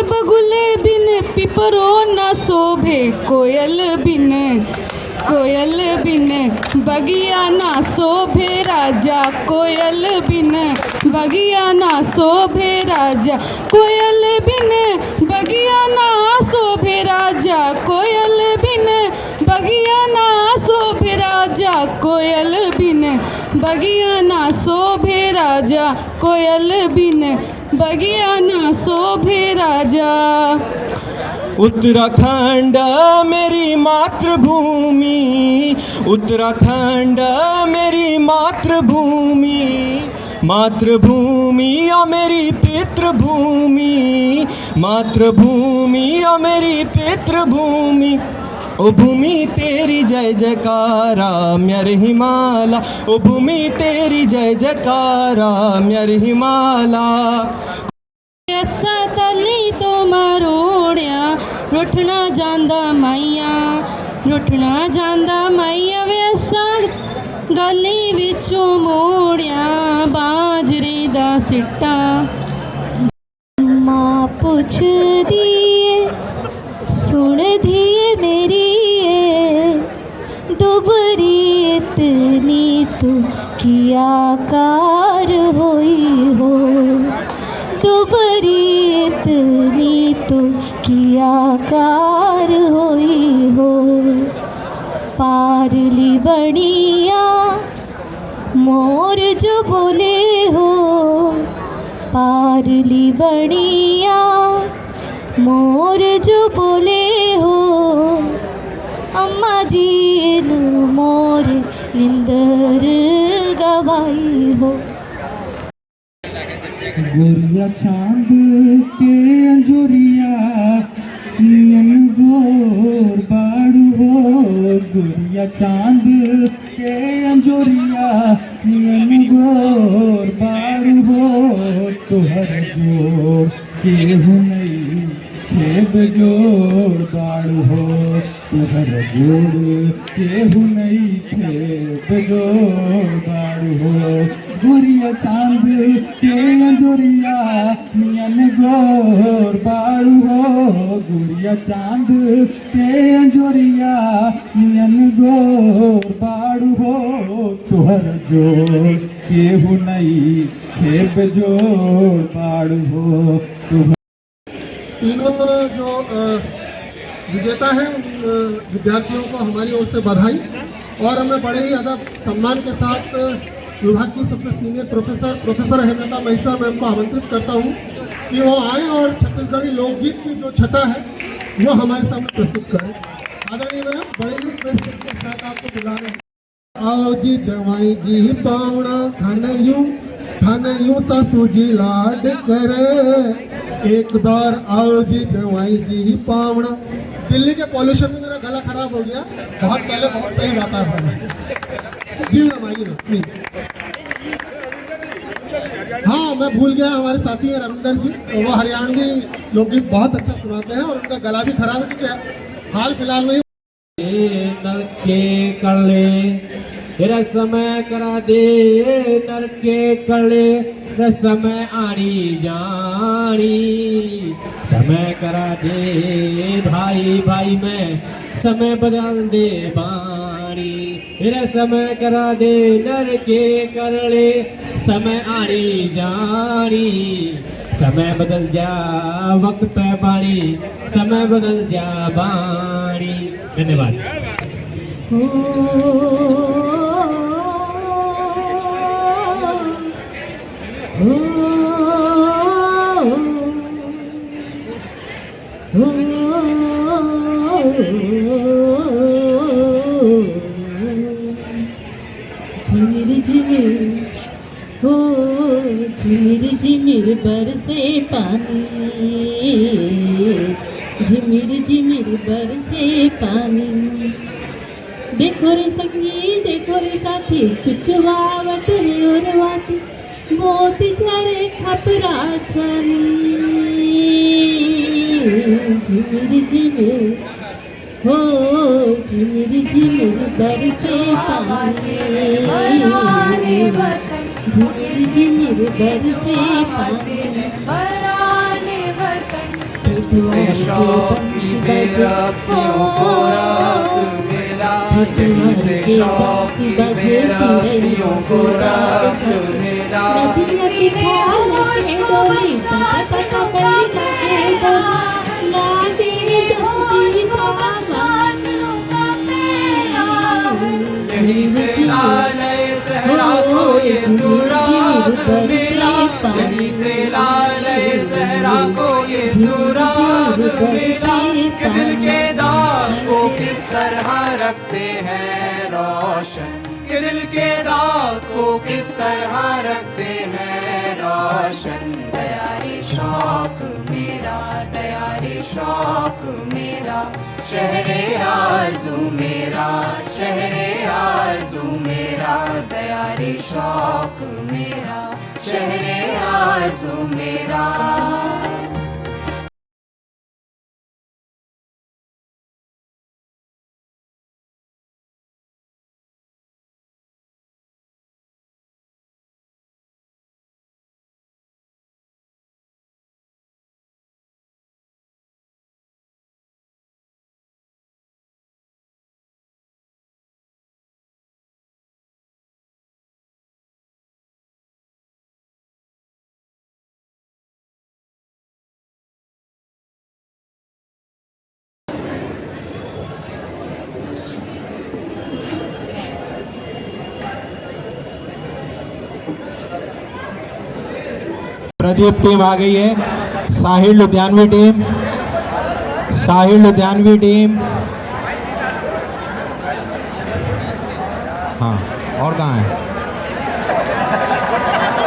बगुले बिन पिपरो न शोभे, कोयल बिन बगिया ना शोभे राजा, कोयल बिन बगिया ना शोभे राजा, कोयल बिन बगिया ना शोभे राजा, कोयल बिन बगिया ना शोभे राजा, कोयल बिन बगिया ना शोभे राजा, कोयल बिन बगिया ना शोभे राजा। उत्तराखंड मेरी मातृभूमि, उत्तराखंड मेरी मातृभूमि, मातृभूमि और मेरी पितृभूमि, मातृभूमि और मेरी पितृभूमि। ओ भूमि तेरी जय जयकारा म्यर हिमाला, ओ भूमि तेरी जय जयकारा म्यर हिमाला। ऐसा तली तो मरोड़िया रुठना जांदा माइया, रुठना जांदा माइया वैसा गली विचों मोड़िया बाजरे दा सिट्टा। माँ पुछ दिए सुन दिए मेरी दुबरी इतनी तू किया कार होई हो, दुबरी इतनी तू किया कार होई हो। पारली बनिया मोर जो बोले हो, पारली बनिया मोर जो बोले हो। अम्मा जी नु मोर निंदर गवाई हो। गोरिया चांद के अंजोरिया नियन गोर बाड़ू हो, गोरिया चांद के अंजोरिया नियन गोर बाड़ू हो। तोहर जोर केहू नहीं खेब जोर बाड़ू हो, तोहर जोर केहू नहीं खेब जोर बाड़ू हो। गोरिया चांद के अंजोरिया नियन गोर बाड़ू हो, गोरिया चांद के अंजोरिया नियन गोर बाड़ू हो। तोहर जोर केहू नहीं खेब जोर बाड़ू हो। तीनों जो विजेता हैं उन विद्यार्थियों को हमारी ओर से बधाई, और हमें बड़े ही अदब सम्मान के साथ विभाग की सबसे senior professor Hemlata Maheshwar ma'am को आमंत्रित करता हूँ कि वो आए और छत्तीसगढ़ी लोकगीत की जो छटा है वो हमारे सामने प्रस्तुत करें। आदरणीय मैम, बड़े ही प्रेम के साथ आपको बुला रहे हैं। आओ जी जवाई जी पावना धन यूं सासू जी लाड करे, एक बार आओ जी जवाई जी पावना। दिल्ली के पॉल्यूशन में मेरा गला खराब हो गया, बहुत पहले बहुत सही गाता है जी मैम, आइए ना प्लीज। हाँ, मैं भूल गया, हमारे साथी हैं रविंदर जी, तो वो हरियाणवी लोकगीत बहुत अच्छा सुनाते हैं और उनका गला भी खराब है क्योंकि हाल फिलहाल में नरके कले रसमय करा दे, नरके कले रसमय आड़ी जानी, समय करा दे भाई भाई में समय बदल दे बाणी। मेरा समय करा दे नरके करले समय आड़ी जानी, समय बदल जा वक्त पे बाणी, समय बदल जा बाणी। धन्यवाद। झिमिर झिमिर हो झिमिर झिमिर बरसे पानी, झिमिर झिमिर बरसे पानी। देखो रे संगी देखो रे साथी, चुचवावत है उर्वाती, मोती झरे खपरा छानी। झिमिर झिमिर हो झिमिर झिमिर बरसे पानी, झिमिर झिमिर बरसे पानी। से शौकी बेरतियों को रात मिला, यहीं से शौकी बेरतियों को रात मिला। किसी ने होश को बख्शा चुका मेरा, किसी ने होश को बख्शा चुका मेरा। यहीं से लाले सहरा को ये सुराग मिला, यहीं से लाले सहरा को ये सुराग मिला। कि दिल के दाग को किस तरह रखते हैं रोशन, कि दिल के दाग को किस तरह रखते हैं रोशन। दया रे शौक मेरा तैयारी शौक मेरा शहरे आरज़ू मेरा शहरे आरज़ू मेरा तैयारी शौक मेरा शहरे आरज़ू मेरा। प्रदीप टीम आ गई है, साहिल लुधियानवी टीम, साहिल लुधियानवी टीम। हाँ, और कहाँ है?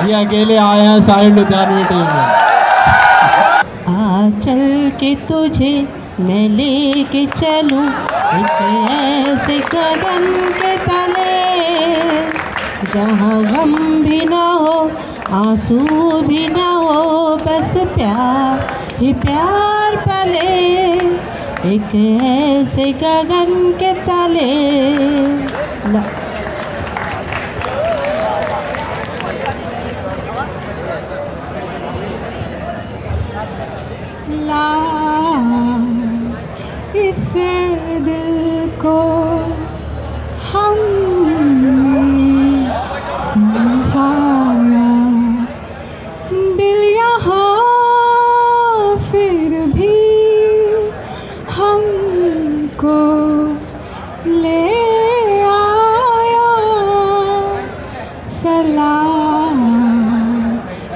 ये अकेले आए हैं साहिल लुधियानवी टीम में। आ चल के तुझे मैं लेके चलूं एक ऐसे गगन के तले, जहाँ गम भी ना हो आंसू भी ना हो, बस प्यार ही प्यार पले एक ऐसे गगन के तले। ला इस दिल को हमने समझाया, दिल यहाँ फिर भी हमको ले आया। सलाम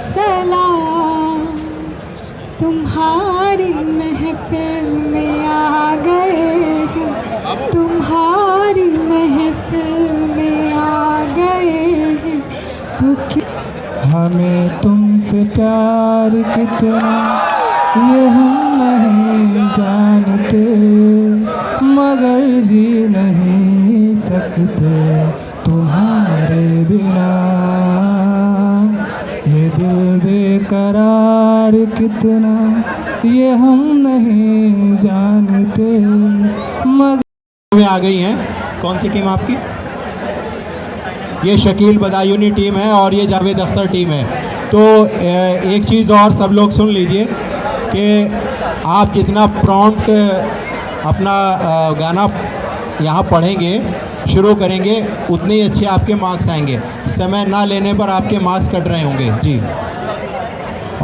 सलाम तुम्हारी महफिल में आ गए हैं, तुम्हारी महफिल में आ गए हैं तो हमें तुमसे प्यार कितना ये हम नहीं जानते, मगर जी नहीं सकते तुम्हारे बिना। ये दिल बेकरार कितना ये हम नहीं जानते, मगर में आ गई हैं। कौन सी टीम आपकी? ये शकील बदायूनी टीम है और ये जावेद अख्तर टीम है। तो एक चीज़ और सब लोग सुन लीजिए कि आप जितना प्रॉम्प्ट अपना गाना यहाँ पढ़ेंगे, शुरू करेंगे, उतने ही अच्छे आपके मार्क्स आएंगे। समय ना लेने पर आपके मार्क्स कट रहे होंगे जी।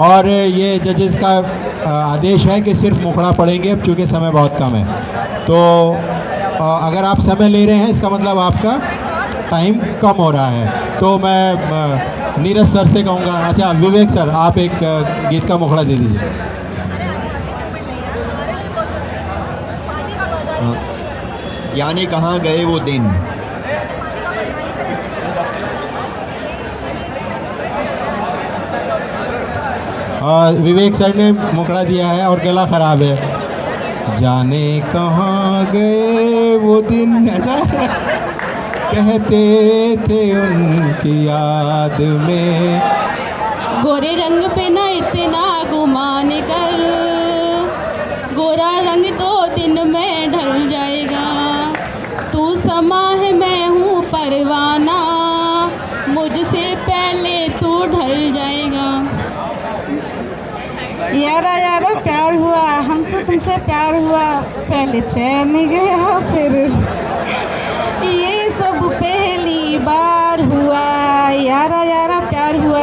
और ये जजेस का आदेश है कि सिर्फ मुखड़ा पढ़ेंगे अब, चूँकि समय बहुत कम है। तो अगर आप समय ले रहे हैं इसका मतलब आपका टाइम कम हो रहा है। तो मैं नीरज सर से कहूँगा, अच्छा विवेक सर आप एक गीत का मुखड़ा दे दीजिए। जाने कहाँ गए वो दिन, विवेक सर ने मुखड़ा दिया है और गला ख़राब है। जाने कहाँ गए वो दिन, ऐसा कहते थे उनकी याद में। गोरे रंग पे ना इतना गुमान कर, गोरा रंग 2 दिन में ढल जाएगा। तू समा है मैं हूँ परवाना, मुझसे पहले तू ढल जाएगा। यारा यारा प्यार हुआ हमसे तुमसे प्यार हुआ, पहले चैन गया फिर ये सब पहली बार हुआ। यारा यारा प्यार हुआ।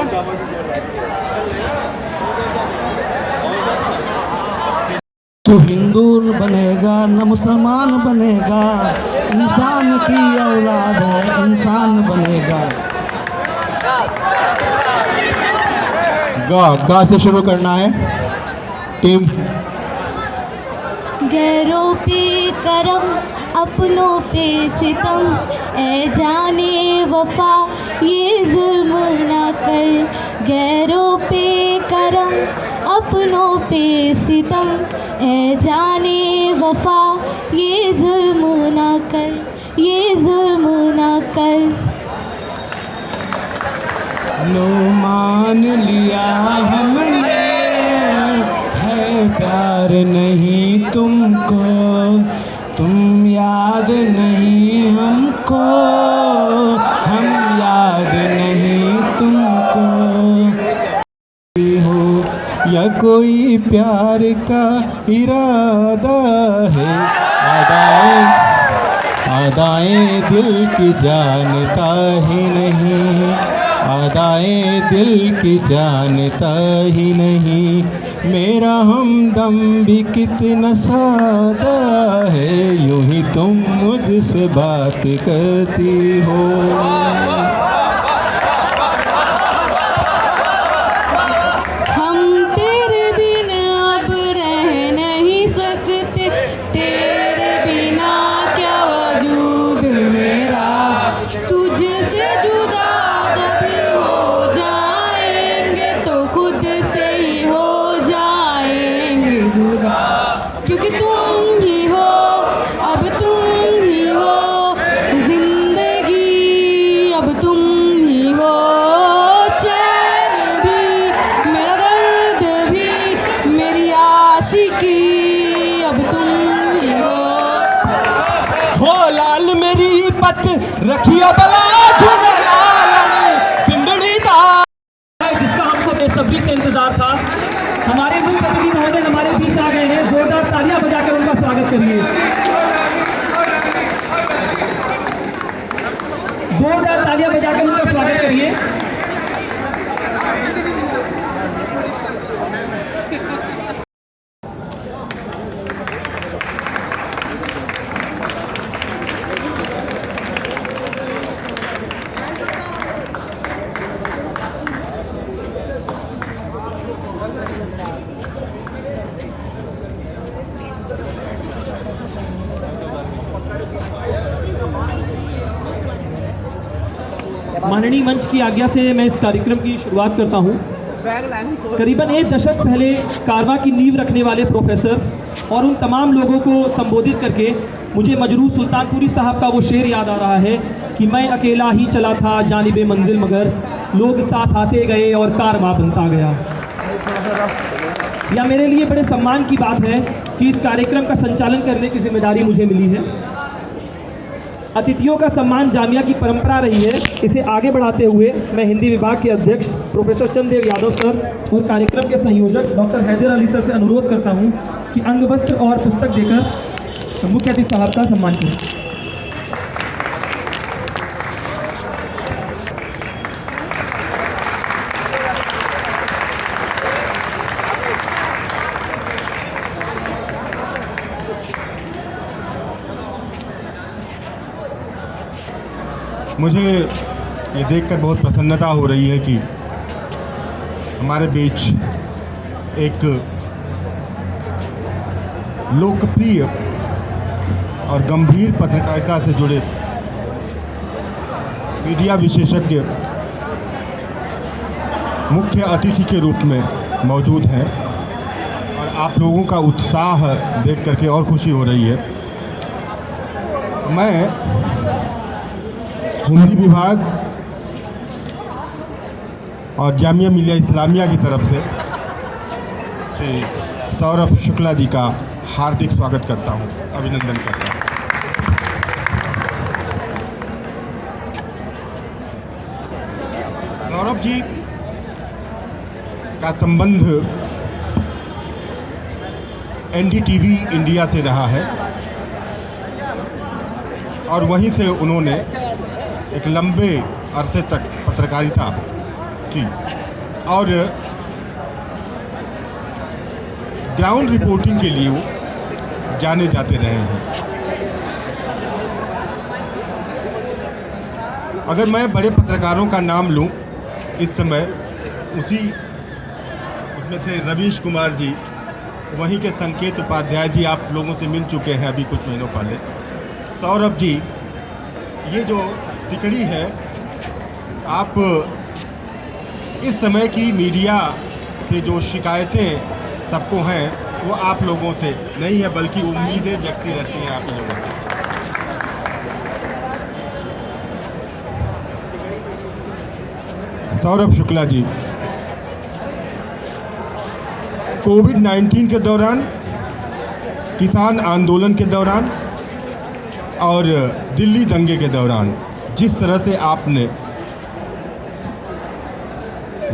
तू हिंदू बनेगा न मुसलमान बनेगा, इंसान की औलाद है इंसान बनेगा। गा से शुरू करना है टीम। गैरों पे करम अपनों पे सितम, ए जाने वफा ये जुल्म ना कर। गैरों पे करम अपनों पे सितम, ए जाने वफा ये जुल्म ना कर, ये जुल्म ना कर। लो मान लिया हमने है प्यार नहीं तुमको, तुम याद नहीं हमको, हम याद नहीं तुमको। हो या कोई प्यार का इरादा है, अदाएं दिल की जानता ही नहीं, अदाएं दिल की जानता ही नहीं। मेरा हमदम भी कितना सादा है, यूं ही तुम मुझसे बात करती हो। हम तेरे बिना अब रह नहीं सकते, तेरे बिना क्या वजूद मेरा, तुझसे जुदा कभी हो जाएंगे तो खुद से ही हो जाएंगे जुदा, क्योंकि तुम ही हो, अब तुम ही हो जिंदगी, अब तुम ही हो चैन भी, मेरा दर्द भी, मेरी आशिकी, अब तुम ही हो लाल मेरी पत रखियो बला झूले लाल सिंदड़ी दा, जिसका हमको बेसब्री से इंतजार था। हमारे मुख्य अतिथि महोदय हमारे बीच आ गए हैं, जोरदार तालियां बजाकर उनका स्वागत करिए, जोरदार तालियां बजाकर उनका स्वागत करिए। माननीय मंच की आज्ञा से मैं इस कार्यक्रम की शुरुआत करता हूं। करीबन एक दशक पहले कारवां की नींव रखने वाले प्रोफेसर और उन तमाम लोगों को संबोधित करके मुझे मजरूह सुल्तानपुरी साहब का वो शेर याद आ रहा है कि मैं अकेला ही चला था जानिबे मंजिल, मगर लोग साथ आते गए और कारवां बनता गया। यह मेरे लिए बड़े सम्मान की बात है कि इस कार्यक्रम का संचालन करने की जिम्मेदारी मुझे मिली है। अतिथियों का सम्मान जामिया की परंपरा रही है, इसे आगे बढ़ाते हुए मैं हिंदी विभाग के अध्यक्ष प्रोफेसर चंदेव यादव सर और कार्यक्रम के संयोजक डॉक्टर हैदर अली सर से अनुरोध करता हूं कि अंग वस्त्र और पुस्तक देकर मुख्य अतिथि साहब का सम्मान करें। मुझे ये देखकर बहुत प्रसन्नता हो रही है कि हमारे बीच एक लोकप्रिय और गंभीर पत्रकारिता से जुड़े मीडिया विशेषज्ञ मुख्य अतिथि के रूप में मौजूद हैं और आप लोगों का उत्साह देख करके और खुशी हो रही है। मैं हिंदी विभाग और जामिया मिलिया इस्लामिया की तरफ से श्री सौरभ शुक्ला जी का हार्दिक स्वागत करता हूं, अभिनंदन करता हूं। सौरभ जी का संबंध एनडीटीवी इंडिया से रहा है और वहीं से उन्होंने एक लंबे अरसे तक पत्रकारिता की और ग्राउंड रिपोर्टिंग के लिए वो जाने जाते रहे हैं। अगर मैं बड़े पत्रकारों का नाम लूं इस समय, उसमें थे रवीश कुमार जी, वहीं के संकेत उपाध्याय जी आप लोगों से मिल चुके हैं अभी कुछ महीनों पहले, सौरभ जी, ये जो तिकड़ी है, आप इस समय की मीडिया से जो शिकायतें सबको हैं वो आप लोगों से नहीं है, बल्कि उम्मीदें जगती रहती हैं आप लोगों से। सौरभ शुक्ला जी, कोविड-19 के दौरान, किसान आंदोलन के दौरान और दिल्ली दंगे के दौरान जिस तरह से आपने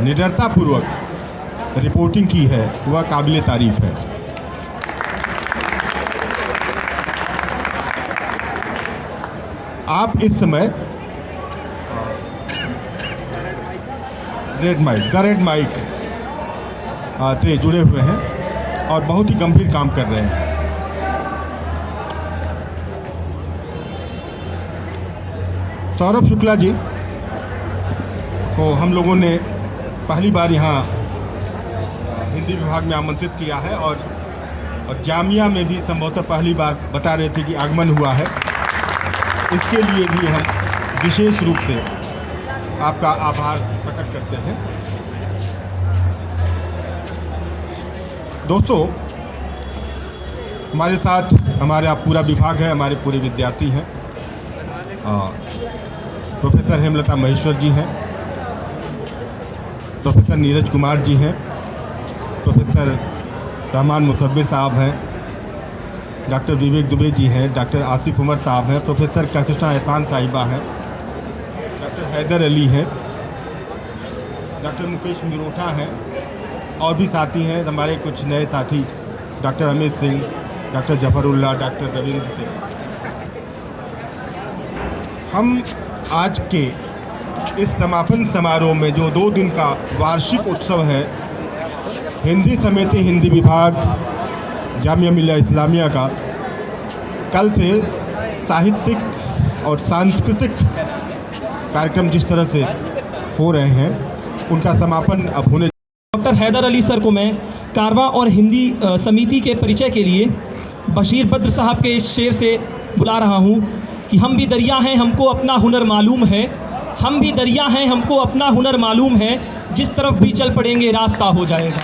निडरतापूर्वक रिपोर्टिंग की है वह काबिले तारीफ है। आप इस समय द रेड माइक से जुड़े हुए हैं और बहुत ही गंभीर काम कर रहे हैं। सौरभ शुक्ला जी को हम लोगों ने पहली बार यहाँ हिंदी विभाग में आमंत्रित किया है और जामिया में भी संभवतः पहली बार बता रहे थे कि आगमन हुआ है। इसके लिए भी हम विशेष रूप से आपका आभार प्रकट करते हैं। दोस्तों, हमारे साथ हमारा पूरा विभाग है, हमारे पूरे विद्यार्थी हैं। प्रोफेसर हेमलता महेश्वर जी हैं, प्रोफेसर नीरज कुमार जी हैं, प्रोफेसर रहमान मुसव्विर साहब हैं, डॉक्टर विवेक दुबे जी हैं, डॉक्टर आसिफ उमर साहब हैं, प्रोफेसर कहकशां एहसान साहिबा हैं, डॉक्टर हैदर अली हैं, डॉक्टर मुकेश मिरोठा हैं और भी साथी हैं हमारे कुछ नए साथी, doctor Amit Singh, doctor Zafrullah, doctor Ravindra Singh. हम आज के इस समापन समारोह में जो 2 दिन का वार्षिक उत्सव है हिंदी समिति हिंदी विभाग जामिया मिल्लिया इस्लामिया का, कल से साहित्यिक और सांस्कृतिक कार्यक्रम जिस तरह से हो रहे हैं उनका समापन अब होने। डॉक्टर हैदर अली सर को मैं कारवां और हिंदी समिति के परिचय के लिए बशीर बद्र साहब के इस शेर से बुला रहा हूँ कि हम भी दरिया हैं हमको अपना हुनर मालूम है, हम भी दरिया हैं हमको अपना हुनर मालूम है, जिस तरफ भी चल पड़ेंगे रास्ता हो जाएगा।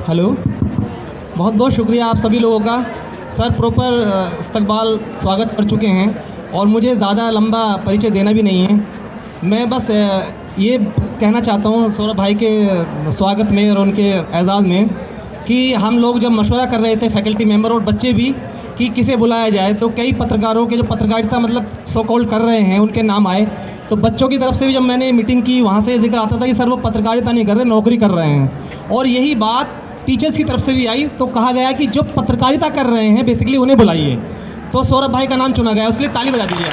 हेलो, बहुत बहुत शुक्रिया आप सभी लोगों का। सर प्रॉपर इस्तकबाल स्वागत कर चुके हैं और मुझे ज़्यादा लंबा परिचय देना भी नहीं है। मैं बस ये कहना चाहता हूँ सौरभ भाई के स्वागत में और उनके एजाज़ में कि हम लोग जब मशवरा कर रहे थे फैकल्टी मेंबर और बच्चे भी कि किसे बुलाया जाए, तो कई पत्रकारों के जो पत्रकारिता मतलब सो कॉल्ड कर रहे हैं उनके नाम आए। तो बच्चों की तरफ से भी जब मैंने मीटिंग की वहाँ से जिक्र आता था कि सर वो पत्रकारिता नहीं कर रहे, नौकरी कर रहे हैं। और यही बात टीचर्स की तरफ से भी आई, तो कहा गया कि जो पत्रकारिता कर रहे हैं बेसिकली उन्हें बुलाइए। तो सौरभ भाई का नाम चुना गया, उसके लिए ताली बजा दीजिए।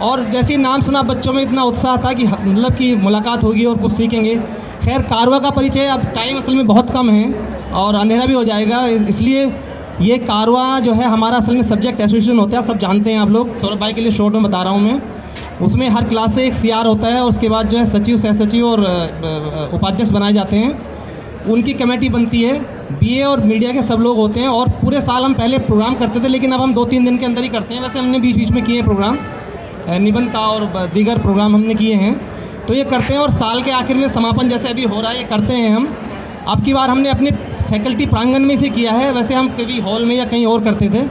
और जैसे ही नाम सुना बच्चों में इतना उत्साह था कि मतलब कि मुलाकात होगी और कुछ सीखेंगे। खैर कारवा का परिचय अब टाइम असल में बहुत कम है और अंधेरा भी हो जाएगा, इसलिए ये कारवा जो है हमारा असल में सब्जेक्ट एसोसिएशन होता है, सब जानते हैं आप लोग। सौरभ भाई के लिए शॉर्ट में बता रहा हूँ मैं। उसमें हर क्लास से एक CR होता है और उसके बाद जो है सचिव, सह सचिव और उपाध्यक्ष बनाए जाते हैं। उनकी कमेटी बनती है, BA और मीडिया के सब लोग होते हैं। और पूरे साल हम पहले प्रोग्राम करते थे, लेकिन अब हम 2-3 दिन के अंदर ही करते हैं। वैसे हमने बीच बीच में किए हैं प्रोग्राम, निबंध का और दीगर प्रोग्राम हमने किए हैं, तो ये करते हैं। और साल के आखिर में समापन जैसे अभी हो रहा है ये करते हैं हम। अब की बार हमने अपने फैकल्टी प्रांगण में से किया है, वैसे हम कभी हॉल में या कहीं और करते थे,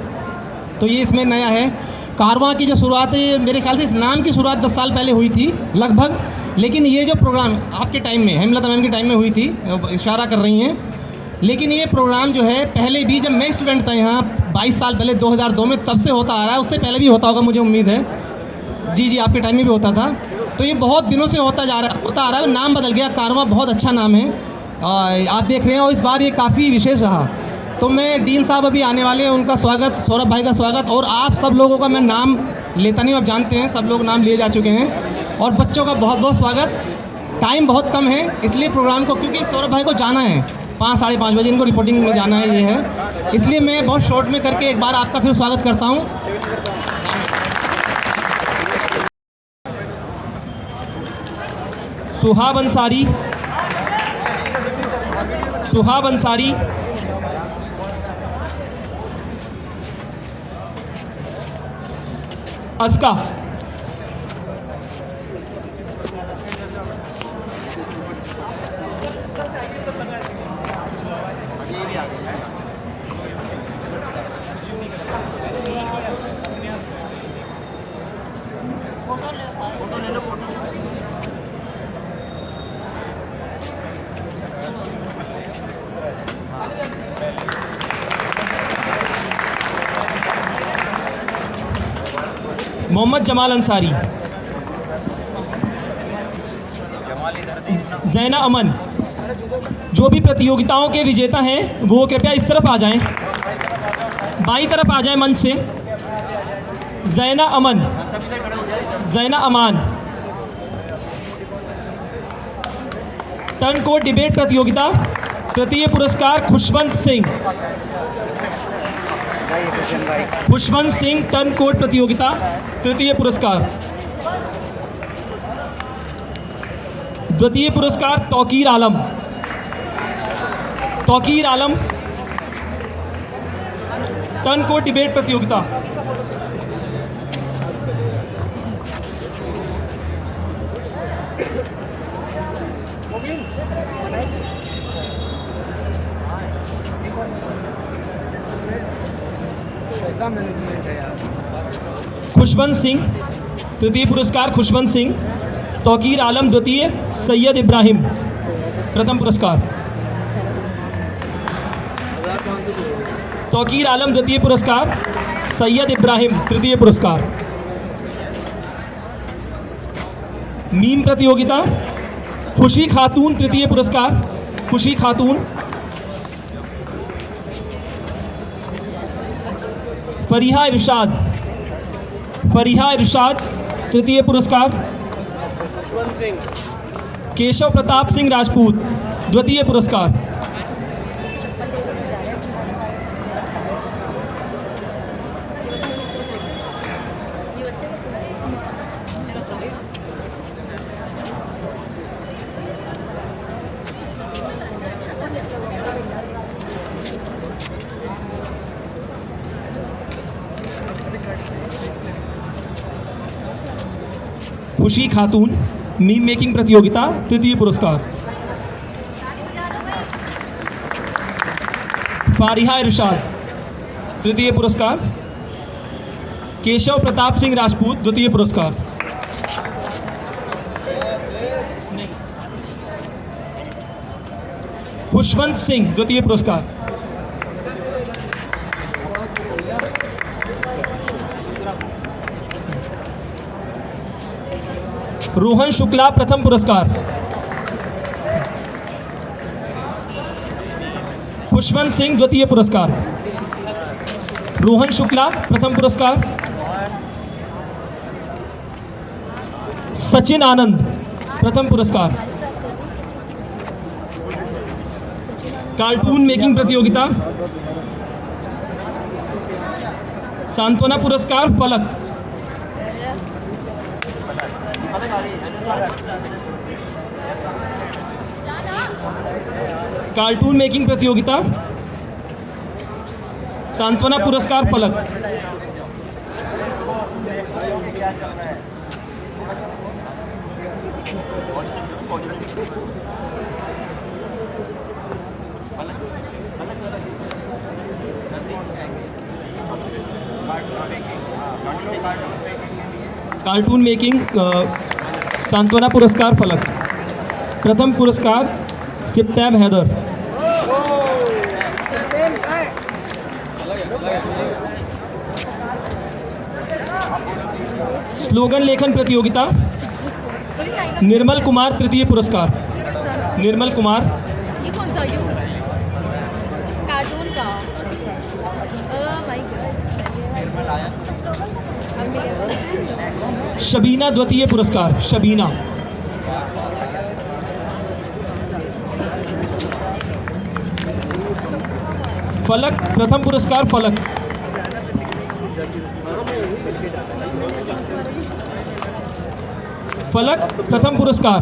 तो ये इसमें नया है। कारवां की जो शुरुआत है मेरे ख्याल से इस नाम की शुरुआत 10 साल पहले हुई थी लगभग, लेकिन ये जो प्रोग्राम आपके टाइम में हेमलता मैम के टाइम में हुई थी, इशारा कर रही हैं। लेकिन ये प्रोग्राम जो है पहले भी जब मैं स्टूडेंट था यहाँ 22 साल पहले 2002 में, तब से होता आ रहा है। उससे पहले भी होता होगा मुझे उम्मीद है। जी आपके टाइम में भी होता था। तो ये बहुत दिनों से होता आ रहा है। नाम बदल गया, कारवां बहुत अच्छा नाम है, आप देख रहे हैं। और इस बार ये काफ़ी विशेष रहा। तो मैं डीन साहब अभी आने वाले हैं, उनका स्वागत, सौरभ भाई का स्वागत, और आप सब लोगों का मैं नाम लेता नहीं, आप जानते हैं सब लोग नाम लिए जा चुके हैं। और बच्चों का बहुत बहुत स्वागत। टाइम बहुत कम है इसलिए प्रोग्राम को, क्योंकि सौरभ भाई को जाना है 5-5:30 बजे, इनको रिपोर्टिंग में जाना है, ये है, इसलिए मैं बहुत शॉर्ट में करके एक बार आपका फिर स्वागत करता हूँ। सुहाब अंसारी, सुहाब अंसारी, अस्का, मोहम्मद जमाल अंसारी, जैना अमन। जो भी प्रतियोगिताओं के विजेता हैं वो कृपया इस तरफ आ जाएं, बाईं तरफ आ जाएं मंच से। जैना अमन, जैना अमान। टर्न कोट डिबेट प्रतियोगिता, तृतीय पुरस्कार खुशवंत सिंह। खुशवंत सिंह टर्न कोट प्रतियोगिता, तृतीय पुरस्कार। द्वितीय पुरस्कार तौकीर आलम। तौकीर आलम टर्न कोट डिबेट प्रतियोगिता। खुशवंत सिंह तृतीय पुरस्कार, खुशवंत सिंह। तौकीर आलम द्वितीय, सैयद इब्राहिम प्रथम पुरस्कार। तौकीर आलम द्वितीय पुरस्कार, सैयद इब्राहिम तृतीय पुरस्कार। मीम प्रतियोगिता, खुशी खातून तृतीय पुरस्कार, खुशी खातून। फरीहा इरशाद, फरीहा इरशाद तृतीय पुरस्कार। केशव प्रताप सिंह राजपूत द्वितीय पुरस्कार। खुशी खातून मीम मेकिंग प्रतियोगिता, तृतीय पुरस्कार। फारिहा इरशाद तृतीय पुरस्कार। केशव प्रताप सिंह राजपूत द्वितीय पुरस्कार। खुशवंत सिंह द्वितीय पुरस्कार। रोहन शुक्ला प्रथम पुरस्कार। खुशवंत सिंह द्वितीय पुरस्कार। रोहन शुक्ला प्रथम पुरस्कार। सचिन आनंद प्रथम पुरस्कार। कार्टून मेकिंग प्रतियोगिता, सांत्वना पुरस्कार फलक। कार्टून मेकिंग प्रतियोगिता, सांत्वना पुरस्कार फलक। कार्टून मेकिंग सांत्वना पुरस्कार फलक। प्रथम पुरस्कार सिप्तैब हैदर। स्लोगन लेखन प्रतियोगिता, निर्मल कुमार तृतीय पुरस्कार। निर्मल कुमार। ये कौन सा कार्टून का? शबीना द्वितीय पुरस्कार। शबीना। फलक प्रथम पुरस्कार फलक। फलक प्रथम पुरस्कार।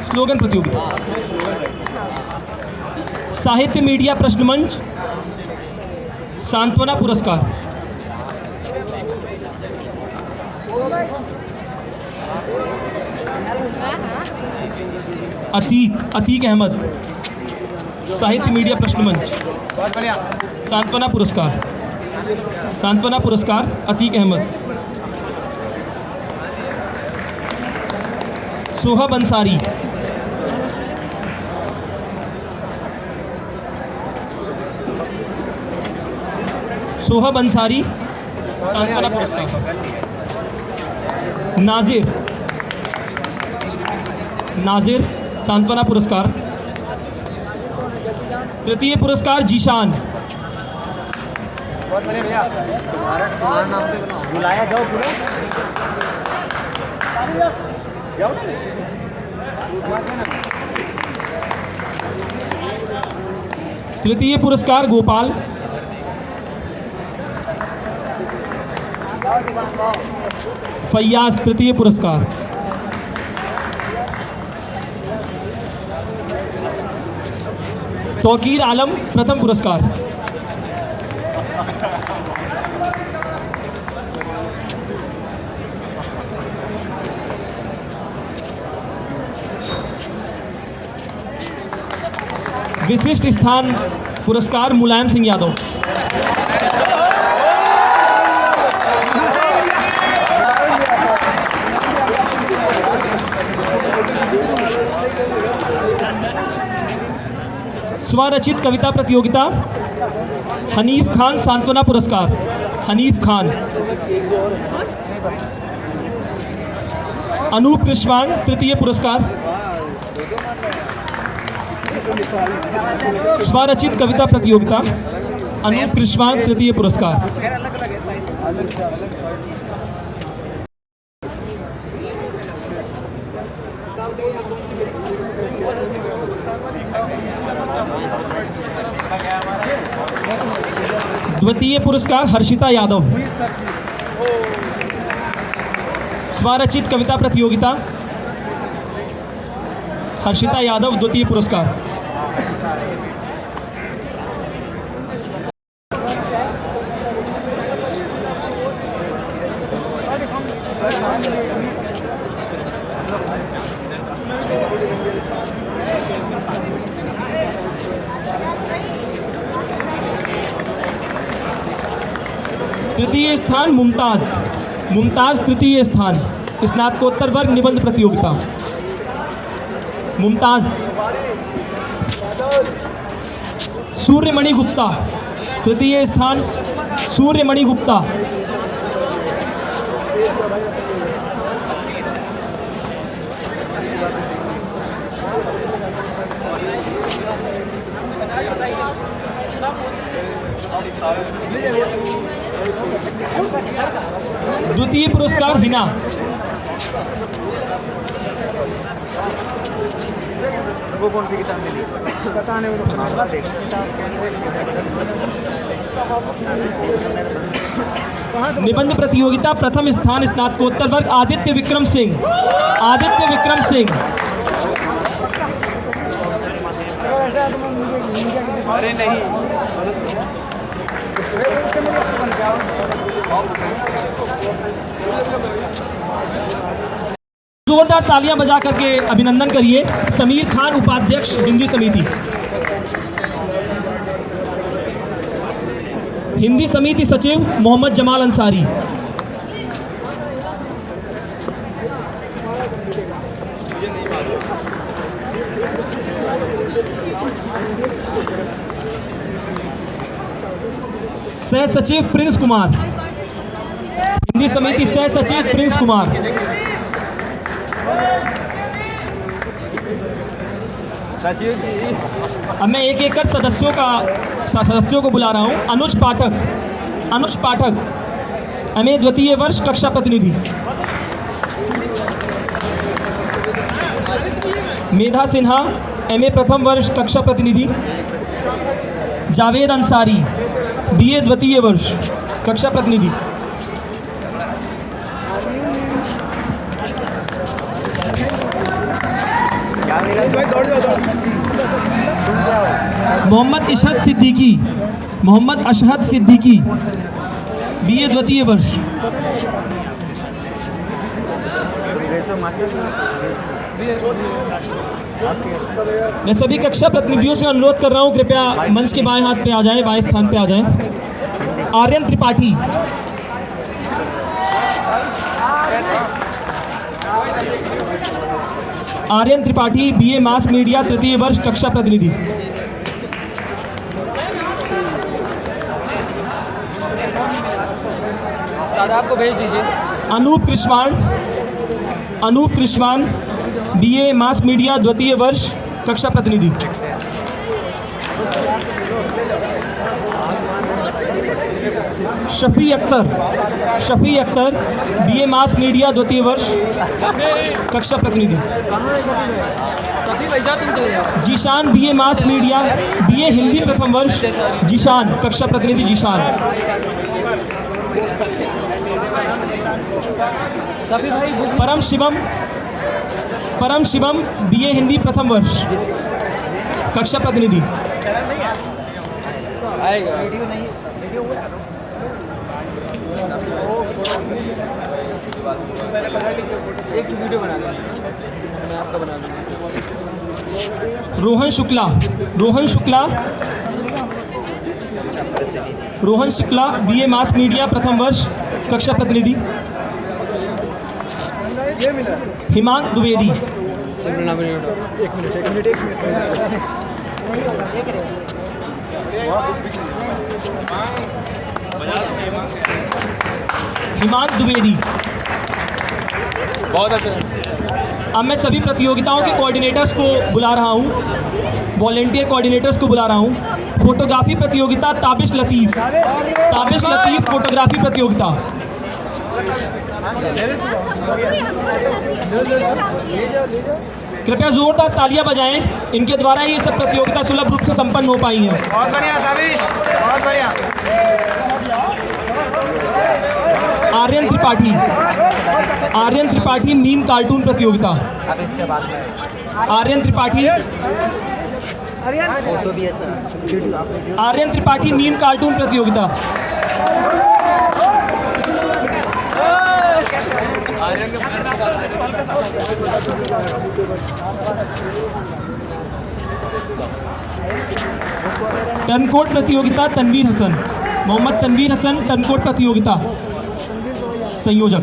स्लोगन प्रतियोगिता, साहित्य मीडिया प्रश्न मंच, सांत्वना पुरस्कार, अतीक अहमद, साहित्य मीडिया प्रश्न मंच, सांत्वना पुरस्कार अतीक अहमद, सोहब अंसारी, सांत्वना पुरस्कार, नाजिर सांत्वना पुरस्कार, तृतीय पुरस्कार जीशान, बुलाया जाओ तृतीय पुरस्कार गोपाल, फैयाज तृतीय पुरस्कार, तौकीर आलम प्रथम पुरस्कार, विशिष्ट स्थान पुरस्कार मुलायम सिंह यादव, स्वरचित कविता प्रतियोगिता हनीफ खान सांत्वना पुरस्कार, हनीफ खान, अनूप कृष्वाण तृतीय पुरस्कार, स्वरचित कविता प्रतियोगिता अनूप कृष्वाण तृतीय पुरस्कार, द्वितीय पुरस्कार हर्षिता यादव, स्वरचित कविता प्रतियोगिता हर्षिता यादव द्वितीय पुरस्कार, तृतीय स्थान मुमताज तृतीय स्थान स्नातकोत्तर वर्ग निबंध प्रतियोगिता, मुमताज, सूर्यमणि गुप्ता तृतीय स्थान, सूर्यमणि गुप्ता, द्वितीय पुरस्कार हिना, वो कौन सी किताब मिली पता नहीं, निबंध प्रतियोगिता प्रथम स्थान स्नातकोत्तर वर्ग आदित्य विक्रम सिंह, अरे नहीं जोरदार तालियां बजा करके अभिनंदन करिए समीर खान उपाध्यक्ष हिंदी समिति, हिंदी समिति सचिव मोहम्मद जमाल अंसारी, सह सचिव प्रिंस कुमार, हिंदी समिति सह सचिव प्रिंस कुमार, अब मैं एक एक कर सदस्यों को बुला रहा हूं। अनुज पाठक एमए द्वितीय वर्ष कक्षा प्रतिनिधि, मेधा सिन्हा एमए प्रथम वर्ष कक्षा प्रतिनिधि, जावेद अंसारी बीए द्वितीय वर्ष कक्षा प्रतिनिधि, मोहम्मद अशहद सिद्दीकी बीए द्वितीय वर्ष। मैं सभी कक्षा प्रतिनिधियों से अनुरोध कर रहा हूं, कृपया मंच के बाएं हाथ पे आ जाएं, बाएं स्थान पे आ जाएं। Aryan Tripathi. Aryan Tripathi BA mass media तृतीय वर्ष, कक्षा प्रतिनिधि। आपको भेज दीजिए। Anoop Krishwan BA mass media द्वितीय वर्ष, कक्षा प्रतिनिधि। Shafi Akhtar BA mass media द्वितीय वर्ष, कक्षा प्रतिनिधि। Zeeshan BA mass media BA Hindi प्रथम वर्ष, जीशान, कक्षा प्रतिनिधि जीशान। परम शिवम बीए हिंदी प्रथम वर्ष, कक्षा प्रतिनिधि। एक वीडियो बना लें, मैं आपका बना दूँगा। Rohan Shukla BA mass media प्रथम वर्ष, कक्षा प्रतिनिधि। हिमांक द्विवेदी। बहुत अच्छा। अब मैं सभी प्रतियोगिताओं के कोऑर्डिनेटर्स को बुला रहा हूं, वॉलेंटियर कोऑर्डिनेटर्स को बुला रहा हूं। फोटोग्राफी प्रतियोगिता ताबिश लतीफ़ फोटोग्राफी प्रतियोगिता। कृपया जोरदार तालियां बजाएं, इनके द्वारा ये सब प्रतियोगिता सुलभ रूप से संपन्न हो पाई है। बहुत बढ़िया ताबिश, बहुत बढ़िया। आर्यन त्रिपाठी मीम कार्टून प्रतियोगिता। आर्यन त्रिपाठी मीम कार्टून प्रतियोगिता। टर्नकोट प्रतियोगिता तनवीर हसन, मोहम्मद तनवीर हसन टर्नकोट प्रतियोगिता संयोजक।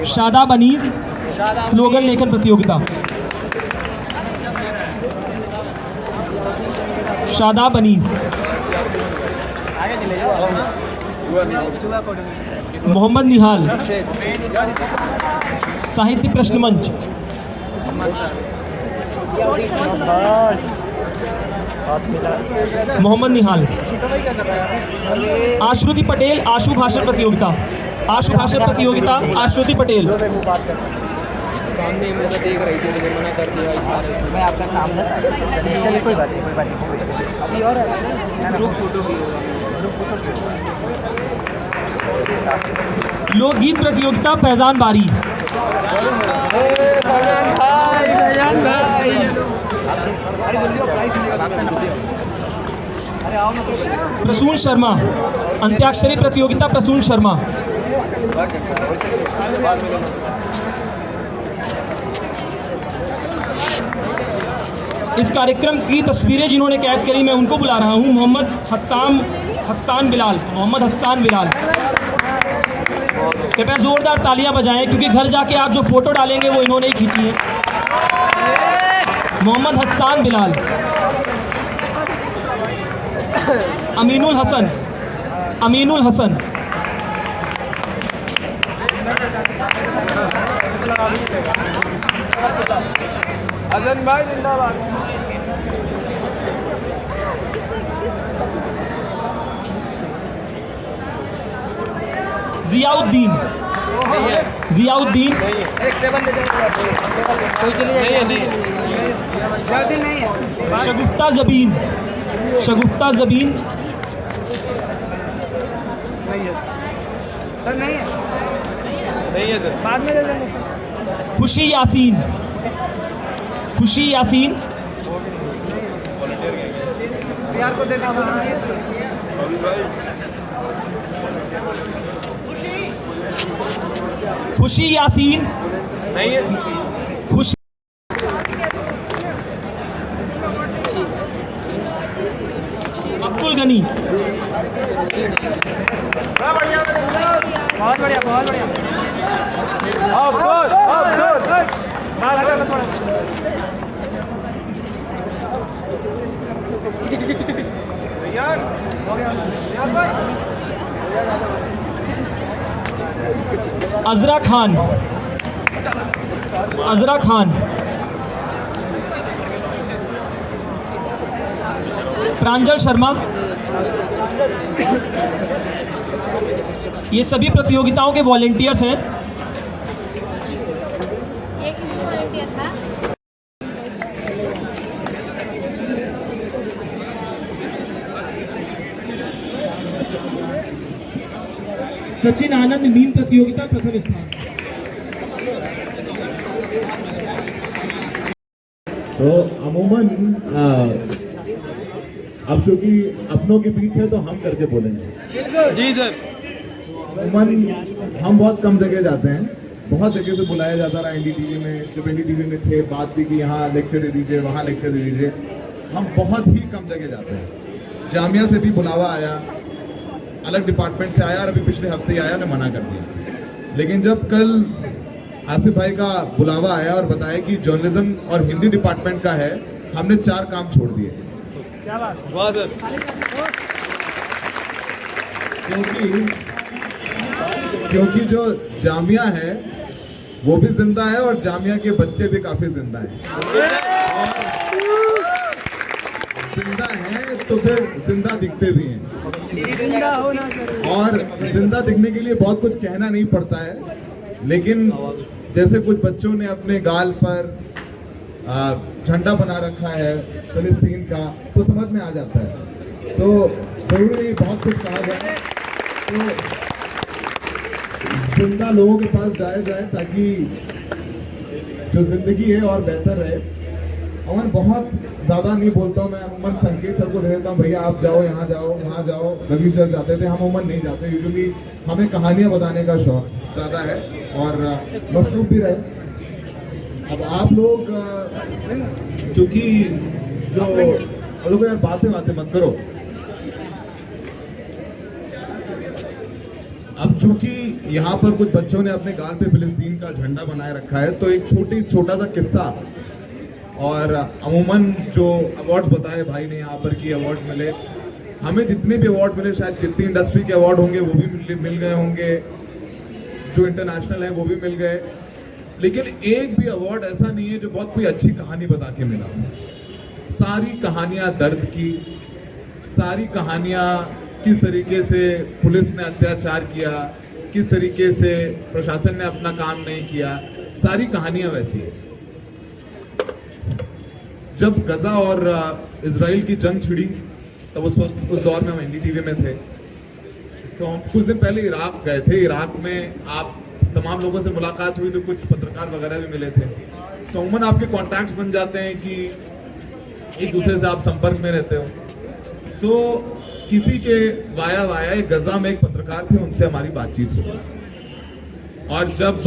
शादाब अनीस स्लोगन लेखन प्रतियोगिता। शादाब अनीस। मोहम्मद निहाल साहित्य प्रश्न मंच। मोहम्मद निहाल। आश्रुति पटेल आशु भाषण प्रतियोगिता। आश्रुति पटेल। सामने मुझे देख रही थी, मुझे मना कर दिया। मैं आपका सामने चलिए, कोई बात नहीं। अभी और है ना, ग्रुप फोटो भी होगा। लोकगीत प्रतियोगिता फैजान बारी। प्रसून शर्मा अंत्याक्षरी प्रतियोगिता। प्रसून शर्मा। इस कार्यक्रम की तस्वीरें जिन्होंने कैद करी, मैं उनको बुला रहा हूं। मोहम्मद हस्सान बिलाल। कृपया जोरदार तालियां बजाएं, क्योंकि घर जाके आप जो फोटो डालेंगे वो इन्होंने ही खींची है। मोहम्मद हस्सान बिलाल। अमीनुल हसन। अजन भाई जिंदाबाद। जियाउद्दीन। शगुफ्ता जबीन। नहीं है सर, बाद में ले लेंगे सर। खुशी यासीन, खुशी यासीन, सीआर को देना खुशी यासीन, नहीं है। खुशी अब्दुल गनी, बहुत बढ़िया, बहुत बढ़िया। अब गुड, बाहर हटा लो थोड़ा। यार हो गया यार भाई। अजरा खान, अजरा खान, प्रांजल शर्मा। ये सभी प्रतियोगिताओं के वॉलेंटियर्स हैं। एक वॉलंटियर था। सचिन आनंद मीम प्रतियोगिता प्रथम स्थान। तो अमूमन अब चूंकि अपनों के बीच है तो हम करके बोलेंगे। जी सर। अमूमन हम बहुत कम जगह जाते हैं, बहुत जगह से बुलाया जाता रहा एनडीटीवी में, जब एनडीटीवी में थे बात भी कि यहाँ लेक्चर दे दीजिए, वहाँ लेक्चर दे दीजिए। हम बहुत ही कम जगह जाते हैं। जामिया से भी बुलावा आया, अलग डिपार्टमेंट से आया और अभी पिछले हफ्ते ही आया, ने मना कर दिया। लेकिन जब कल आसिफ भाई का बुलावा आया और बताया कि जर्नलिज्म और हिंदी डिपार्टमेंट का है, हमने 4 काम छोड़ दिए। क्या बात, वाह सर। क्योंकि जो जामिया है वो भी जिंदा है और जामिया के बच्चे भी काफी जिंदा हैं। जिंदा हैं तो फिर जिंदा दिखते भी हैं, और जिंदा दिखने के लिए बहुत कुछ कहना नहीं पड़ता है। लेकिन जैसे कुछ बच्चों ने अपने गाल पर झंडा बना रखा है फिलिस्तीन का, तो समझ में आ जाता है। तो जरूरी नहीं बहुत कुछ कहा जाए, तो जिंदा लोगों के पास जाए ताकि जो जिंदगी है और बेहतर रहे। अमन बहुत ज़्यादा नहीं बोलता हूँ मैं, अमूमन संकेत सबको दे देता हूँ, भैया आप जाओ, यहाँ जाओ, वहाँ जाओ। रवि सर जाते थे, हम अमूमन नहीं जाते। यूजुअली हमें कहानियाँ बताने का शौक ज़्यादा है और मशरूफ भी रहे। अब आप लोग चूँकि जो देखो यार, बातें मत करो। अब चूंकि यहाँ पर कुछ बच्चों ने अपने गाल पे फिलिस्तीन का झंडा बनाए रखा है, तो एक छोटा सा किस्सा। और अमूमन जो अवार्ड्स बताए भाई ने यहाँ पर कि अवार्ड्स मिले, हमें जितने भी अवार्ड मिले, शायद जितनी इंडस्ट्री के अवार्ड होंगे वो भी मिल गए होंगे, जो इंटरनेशनल हैं वो भी मिल गए। लेकिन एक भी अवार्ड ऐसा नहीं है जो बहुत कोई अच्छी कहानी बता के मिला। सारी कहानियाँ दर्द की, सारी कहानियाँ किस तरीके से पुलिस ने अत्याचार किया, किस तरीके से प्रशासन ने अपना काम नहीं किया, सारी कहानियां वैसी है। जब गजा और इजराइल की जंग छिड़ी, तब उस दौर में हम एनडीटीवी में थे। तो हम कुछ दिन पहले इराक गए थे। इराक में आप तमाम लोगों से मुलाकात हुई, तो कुछ पत्रकार वगैरह भी मिले थे। तो उमूमन आपके कॉन्टैक्ट्स बन जाते हैं कि एक दूसरे से आप संपर्क में रहते हो। तो किसी के वाया गजा में एक पत्रकार थे, उनसे हमारी बातचीत हुई। और जब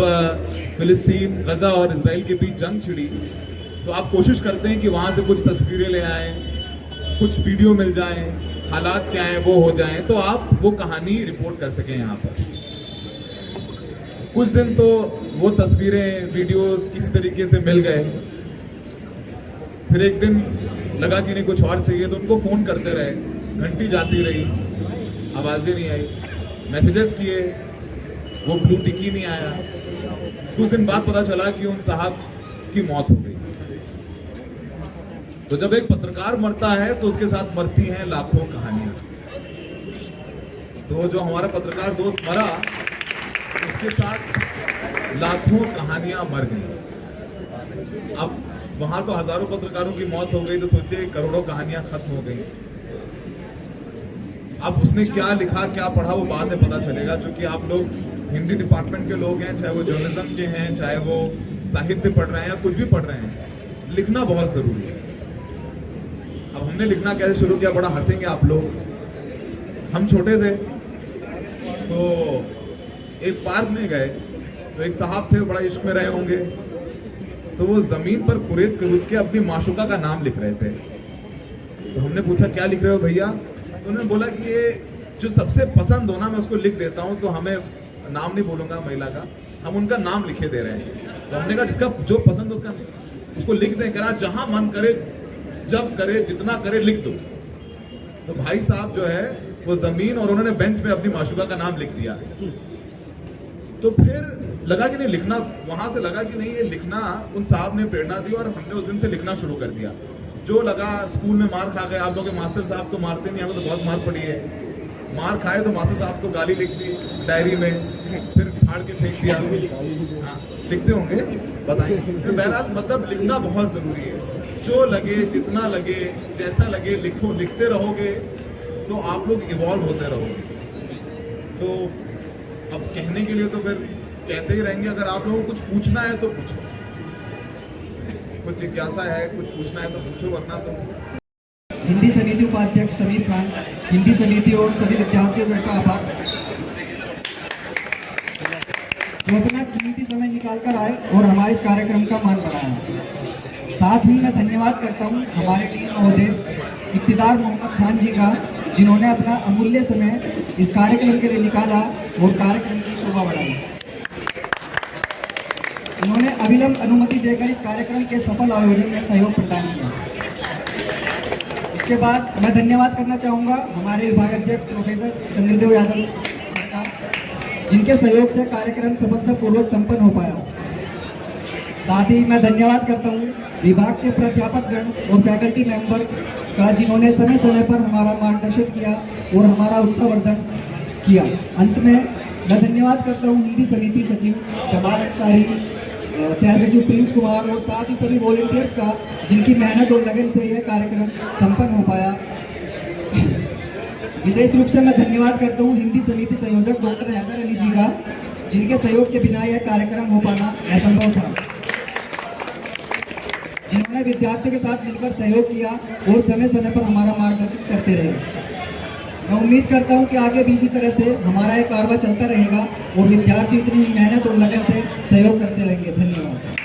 फिलिस्तीन, गजा और इजराइल के बीच जंग छिड़ी, तो आप कोशिश करते हैं कि वहाँ से कुछ तस्वीरें ले आएं, कुछ वीडियो मिल जाएं, हालात क्या हैं वो हो जाएं, तो आप वो कहानी रिपोर्ट कर सकें यहाँ पर। कुछ दिन तो वो तस्वीरें, वीडियोस किसी तरीके से मिल गए। फिर एक दिन लगा कि नहीं कुछ और चाहिए, तो उनको फ़ोन करते रहे, घंटी जाती रही, आवाज़ें नहीं आई, मैसेजेस किए, वो ब्लू टिक ही नहीं आया। कुछ दिन बाद पता चला कि उन साहब की मौत हो गई। तो जब एक पत्रकार मरता है तो उसके साथ मरती हैं लाखों कहानियां। तो जो हमारा पत्रकार दोस्त मरा, उसके साथ लाखों कहानियां मर गई। अब वहां तो हजारों पत्रकारों की मौत हो गई, तो सोचिए करोड़ों कहानियां खत्म हो गई। अब उसने क्या लिखा क्या पढ़ा वो बाद में पता चलेगा, क्योंकि आप लोग हिंदी डिपार्टमेंट के लोग हैं, चाहे वो जर्नलिज्म के हैं, चाहे वो साहित्य पढ़ रहे हैं या कुछ भी पढ़ रहे हैं, लिखना बहुत ज़रूरी है। अब हमने लिखना कैसे शुरू किया, बड़ा हंसेंगे आप लोग। हम छोटे थे तो एक पार्क में गए तो एक साहब थे, बड़ा इश्क में रहे होंगे, तो वो ज़मीन पर कुरेद करूद के अपनी माशुका का नाम लिख रहे थे। तो हमने पूछा क्या लिख रहे हो भैया, तो उन्होंने बोला कि ये जो सबसे पसंद हो ना मैं उसको लिख देता हूँ, तो हमें नाम नहीं बोलूँगा महिला का, हम उनका नाम लिखे दे रहे हैं। तो हमने कहा जिसका जो पसंद उसका उसको लिख दें, करा जहाँ मन करे जब करे जितना करे लिख दो। तो भाई साहब जो है वो ज़मीन और उन्होंने बेंच पे अपनी माशुका का नाम लिख दिया। तो फिर लगा कि नहीं लिखना, वहाँ से लगा कि नहीं ये लिखना उन साहब ने प्रेरणा दी और हमने उस दिन से लिखना शुरू कर दिया। जो लगा स्कूल में मार खा गए, आप लोग के मास्टर साहब तो मारते नहीं, हमें तो बहुत मार पड़ी है। मार खाए तो मास्टर साहब को गाली लिख दी डायरी में, फिर फाड़ के फेंक दिया। हाँ लिखते होंगे, बताइए। तो बहरहाल मतलब लिखना बहुत ज़रूरी है, जो लगे जितना लगे जैसा लगे लिखो, लिखते रहोगे तो आप लोग इवॉल्व होते रहोगे। तो अब कहने के लिए तो फिर कहते ही रहेंगे, अगर आप लोगों को कुछ पूछना है तो पूछो, कुछ जिज्ञासा है कुछ पूछना है तो पूछो, वरना तो। हिंदी समिति उपाध्यक्ष समीर खान, हिंदी समिति और सभी विद्यार्थियों का आभार जो अपना कीमती समय निकाल कर आए और हमारे इस कार्यक्रम का मान बढ़ाया। साथ ही मैं धन्यवाद करता हूं हमारे टीम महोदय इक्तिदार मोहम्मद खान जी का, जिन्होंने अपना अमूल्य समय इस कार्यक्रम के लिए निकाला और कार्यक्रम की शोभा बढ़ाई। उन्होंने अविलंब अनुमति देकर इस कार्यक्रम के सफल आयोजन में सहयोग प्रदान किया। उसके बाद मैं धन्यवाद करना चाहूँगा हमारे विभागाध्यक्ष प्रोफेसर चंद्रदेव यादव सरकार, जिनके सहयोग से कार्यक्रम सफलतापूर्वक संपन्न हो पाया। साथ ही मैं धन्यवाद करता हूँ विभाग के प्राध्यापक गण और फैकल्टी मेंबर का, जिन्होंने समय समय पर हमारा मार्गदर्शन किया और हमारा उत्साहवर्धन किया। अंत में मैं धन्यवाद करता हूँ हिंदी समिति सचिव जमाल अंसारी, सह सचिव प्रिंस कुमार और साथ ही सभी वॉलंटियर्स का, जिनकी मेहनत और लगन से यह कार्यक्रम संपन्न हो पाया। विशेष रूप से मैं धन्यवाद करता हूँ हिंदी समिति संयोजक डॉक्टर हैदर अली जी का, जिनके सहयोग के बिना यह कार्यक्रम हो पाना असंभव था, जिन्होंने विद्यार्थियों के साथ मिलकर सहयोग किया और समय समय पर हमारा मार्गदर्शन करते रहे। मैं उम्मीद करता हूं कि आगे भी इसी तरह से हमारा ये कारवा चलता रहेगा और विद्यार्थी उतनी ही मेहनत और लगन से सहयोग करते रहेंगे। धन्यवाद।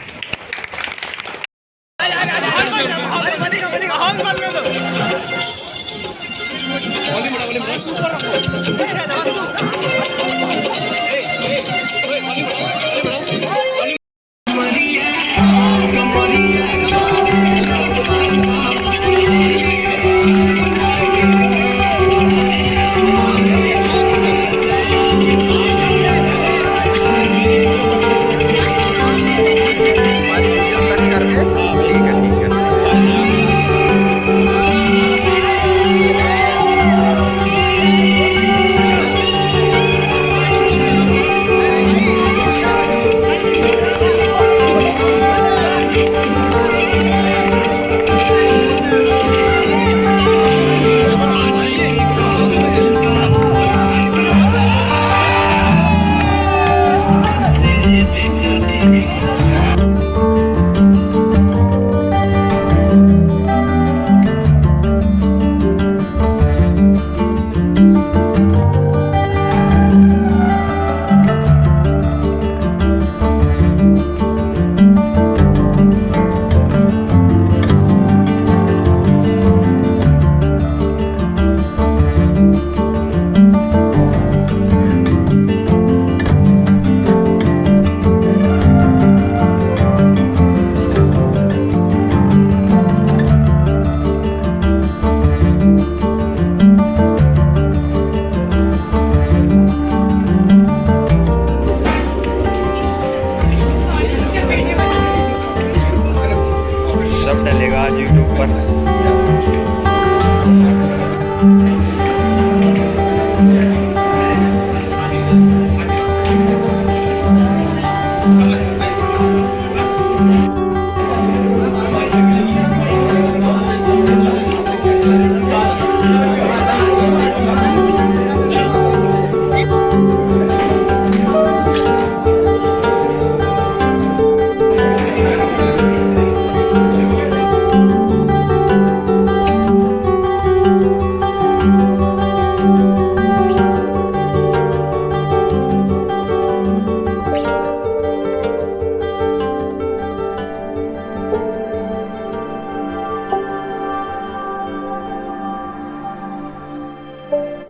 सब डलेगा आज यूट्यूब पर।